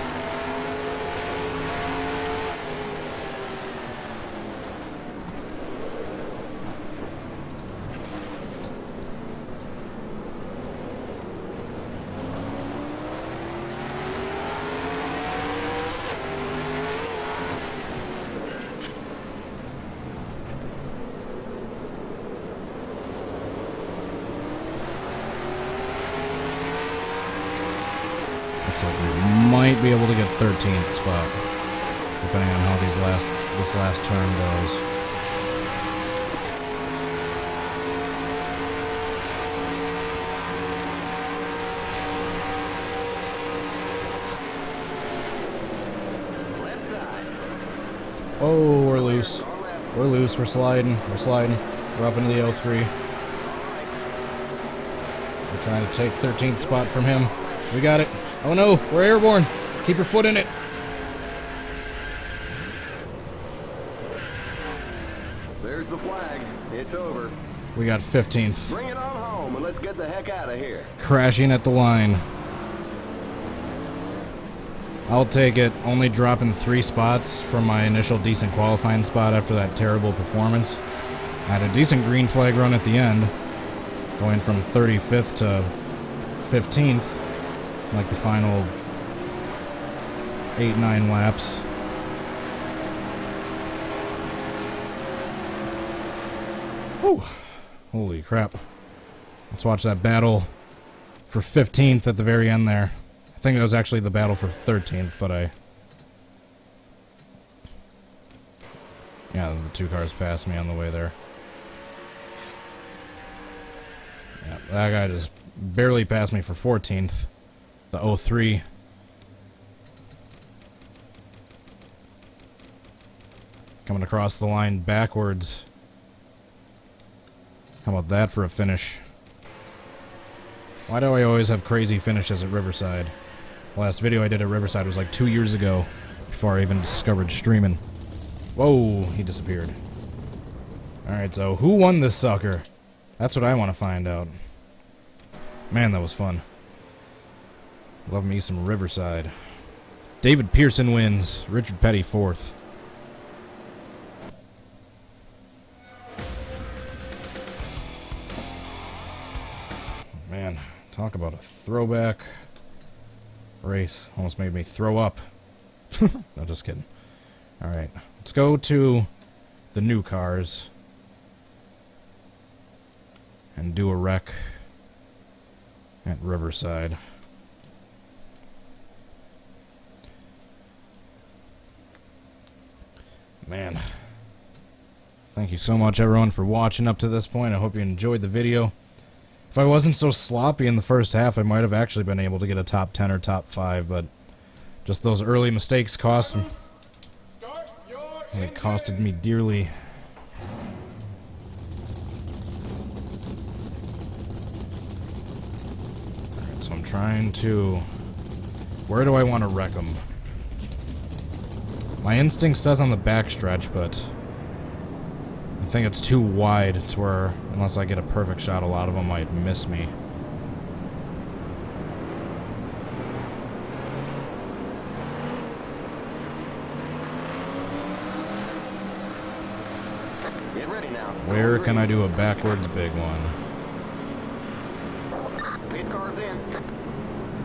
Looks like we might be able to get 13th spot, depending on how this last turn goes. Oh, we're loose. We're loose. We're sliding. We're sliding. We're up into the 03. We're trying to take 13th spot from him. We got it. Oh no, we're airborne. Keep your foot in it. There's the flag. It's over. We got 15th. Bring it on home and let's get the heck out of here. Crashing at the line. I'll take it. Only dropping 3 spots from my initial decent qualifying spot after that terrible performance. I had a decent green flag run at the end, going from 35th to 15th, like the final 8-9 laps. Whew. Holy crap. Let's watch that battle for 15th at the very end there. I think it was actually the battle for 13th, but yeah, the 2 cars passed me on the way there. Yeah, that guy just barely passed me for 14th. The 03. Coming across the line backwards. How about that for a finish? Why do I always have crazy finishes at Riverside? The last video I did at Riverside was like 2 years ago, before I even discovered streaming. Whoa, he disappeared. Alright, so who won this sucker? That's what I want to find out. Man, that was fun. Love me some Riverside. David Pearson wins. Richard Petty 4th. Man, talk about a throwback race. Almost made me throw up. No, just kidding. Alright, let's go to the new cars and do a wreck at Riverside. Man, Thank you so much, everyone, for watching up to this point. I hope you enjoyed the video. If I wasn't so sloppy in the first half, I might have actually been able to get a top 10 or top 5, but just those early mistakes cost me. It costed me dearly. Alright, so I'm trying to... Where do I want to wreck them? My instinct says on the backstretch, but I think it's too wide to where, unless I get a perfect shot, a lot of them might miss me. Get ready now. Where can I do a backwards big one? Pit car's in.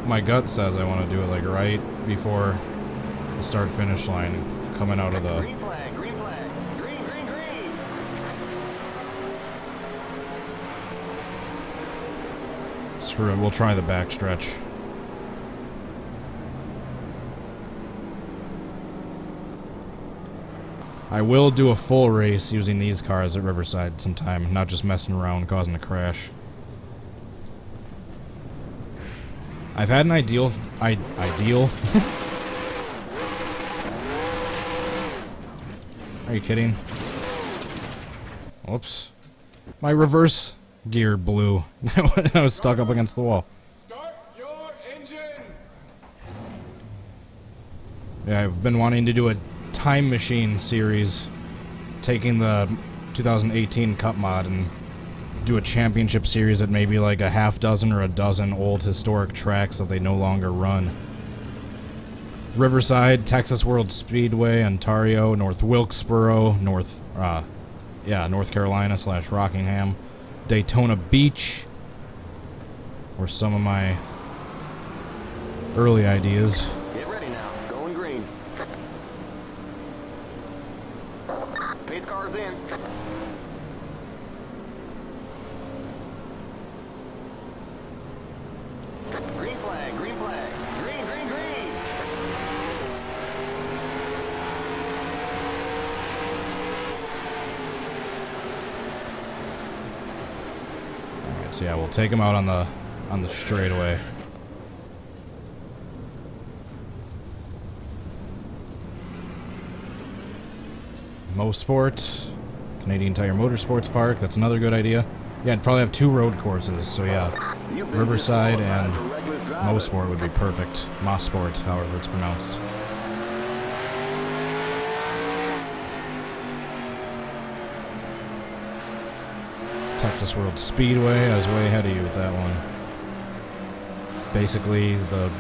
My gut says I want to do it like right before the start-finish line, coming out of the... Green flag, green flag. Green, green, green. Screw it, we'll try the backstretch. I will do a full race using these cars at Riverside sometime, not just messing around causing a crash. I've had an ideal... Are you kidding? Whoops. My reverse gear blew. I was stuck up against the wall. Start your engines. Yeah, I've been wanting to do a time machine series, taking the 2018 Cup mod and do a championship series at maybe like a half dozen or a dozen old historic tracks that they no longer run. Riverside, Texas World Speedway, Ontario, North Wilkesboro, North Carolina / Rockingham, Daytona Beach were some of my early ideas. Get ready now. Going green. Pit car's in. Green flag, green flag. Green, green, green. Alright, so yeah, we'll take them out on the straightaway. Mosport, Canadian Tire Motorsports Park, that's another good idea. Yeah, I'd probably have 2 road courses, so yeah, Riverside and Mosport would be perfect. Mosport, however it's pronounced. Texas World Speedway, I was way ahead of you with that one. Basically the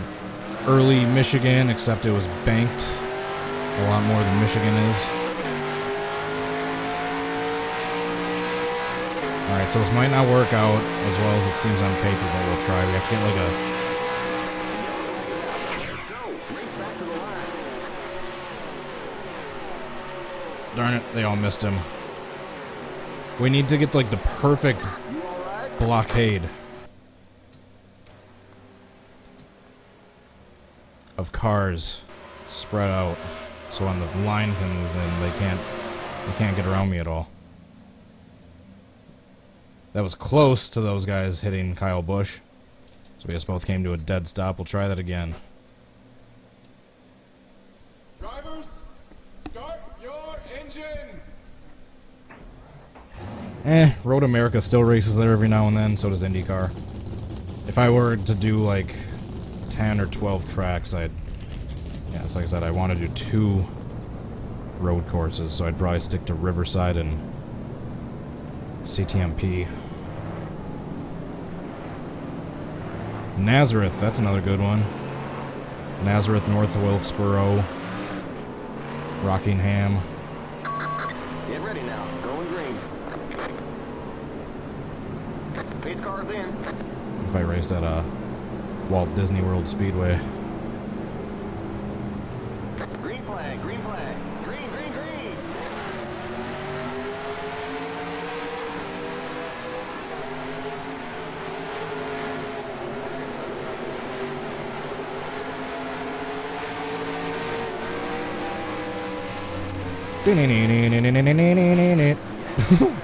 early Michigan, except it was banked a lot more than Michigan is. Alright, so this might not work out as well as it seems on paper, but we'll try. We have to get like a... Darn it, they all missed him. We need to get like the perfect blockade of cars spread out, so when the line comes in, they can't get around me at all. That was close to those guys hitting Kyle Busch. So we just both came to a dead stop. We'll try that again. Drivers, start your engines. Road America still races there every now and then, so does IndyCar. If I were to do like 10 or 12 tracks, yeah, it's like I said, I want to do 2 road courses, so I'd probably stick to Riverside and CTMP. Nazareth, that's another good one. Nazareth, North Wilkesboro, Rockingham. Get ready now. Going green. Pit car's in. If I raced at Walt Disney World Speedway. Green flag, green flag. Green, green, green.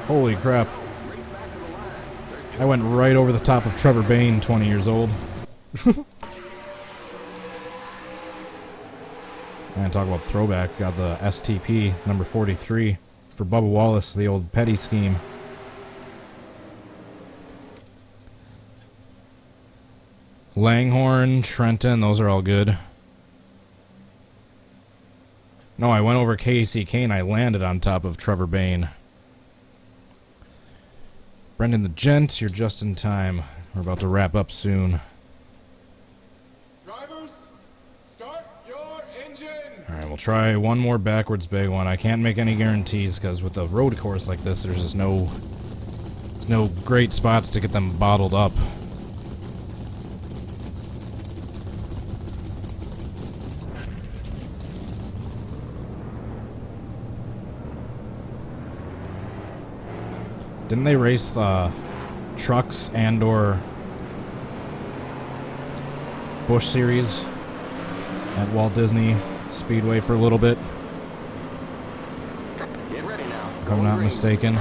Holy crap. I went right over the top of Trevor Bain, 20 years old. And talk about throwback. Got the STP number 43 for Bubba Wallace, the old petty scheme. Langhorne, Trenton, those are all good. No, I went over Casey Kane. I landed on top of Trevor Bain. Brendan the Gent, you're just in time. We're about to wrap up soon. Drivers, start your engine. Alright, we'll try one more backwards big one. I can't make any guarantees because with a road course like this, there's just no great spots to get them bottled up. Didn't they race trucks and or Busch Series at Walt Disney Speedway for a little bit? Get ready now. If I'm not mistaken.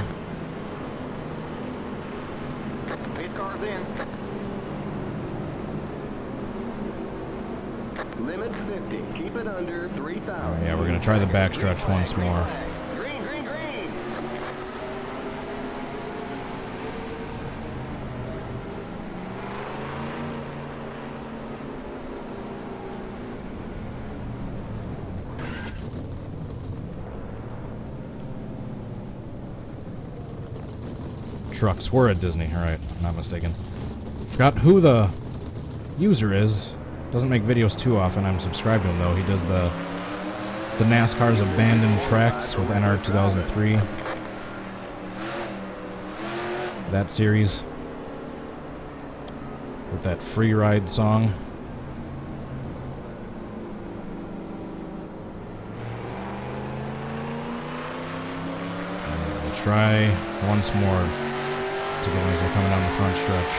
Pit cars in. Limit 50. Keep it under 3,000. Oh, yeah, we're going to try the backstretch once more. Green, green, green. Trucks were at Disney, alright, not mistaken. Forgot who the user is. Doesn't make videos too often. I'm subscribed to him though. He does the NASCAR's Abandoned Tracks with NR2003. That series. With that free ride song. And we'll try once more to get as they're coming down the front stretch.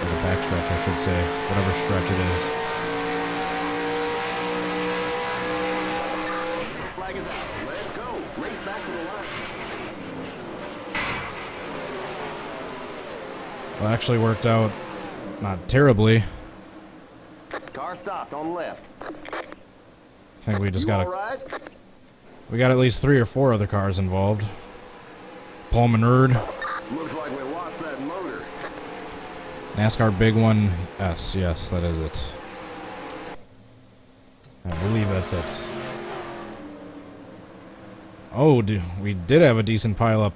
Or the back stretch, I should say. Whatever stretch it is. Flag is out. Let's go. Race back to the line. Well, it actually worked out not terribly. Car stopped on left. I think we just got all right? we got at least 3 or 4 other cars involved. Paul Menard. Looks like we lost that motor. NASCAR Big One S. Yes, that is it. I believe that's it. Oh, we did have a decent pileup.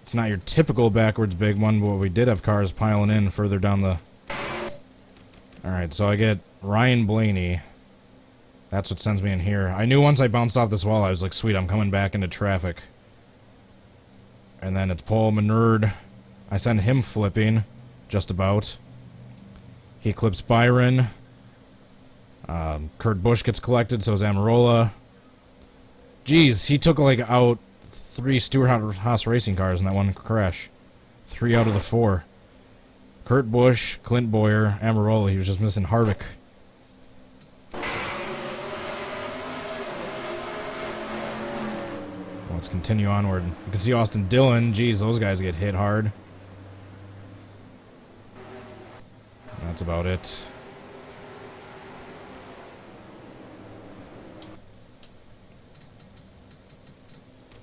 It's not your typical backwards big one, but we did have cars piling in further down the... Alright, so I get Ryan Blaney. That's what sends me in here. I knew once I bounced off this wall, I was like, sweet, I'm coming back into traffic. And then it's Paul Menard. I send him flipping, just about. He clips Byron. Kurt Busch gets collected, so is Amarola. Jeez, he took like out 3 Stewart-Haas racing cars in that one crash. 3 out of the 4. Kurt Busch, Clint Boyer, Amarola. He was just missing Harvick. Let's continue onward. You can see Austin Dillon. Jeez, those guys get hit hard. That's about it.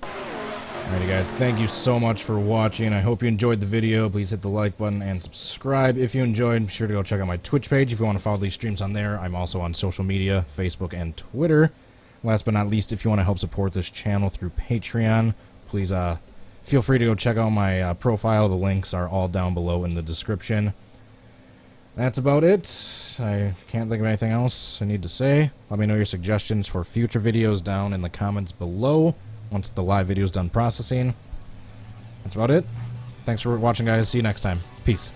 Alrighty guys, thank you so much for watching. I hope you enjoyed the video. Please hit the like button and subscribe if you enjoyed. Be sure to go check out my Twitch page if you want to follow these streams on there. I'm also on social media, Facebook and Twitter. Last but not least, if you want to help support this channel through Patreon, please feel free to go check out my profile. The links are all down below in the description. That's about it. I can't think of anything else I need to say. Let me know your suggestions for future videos down in the comments below once the live video is done processing. That's about it. Thanks for watching, guys. See you next time. Peace.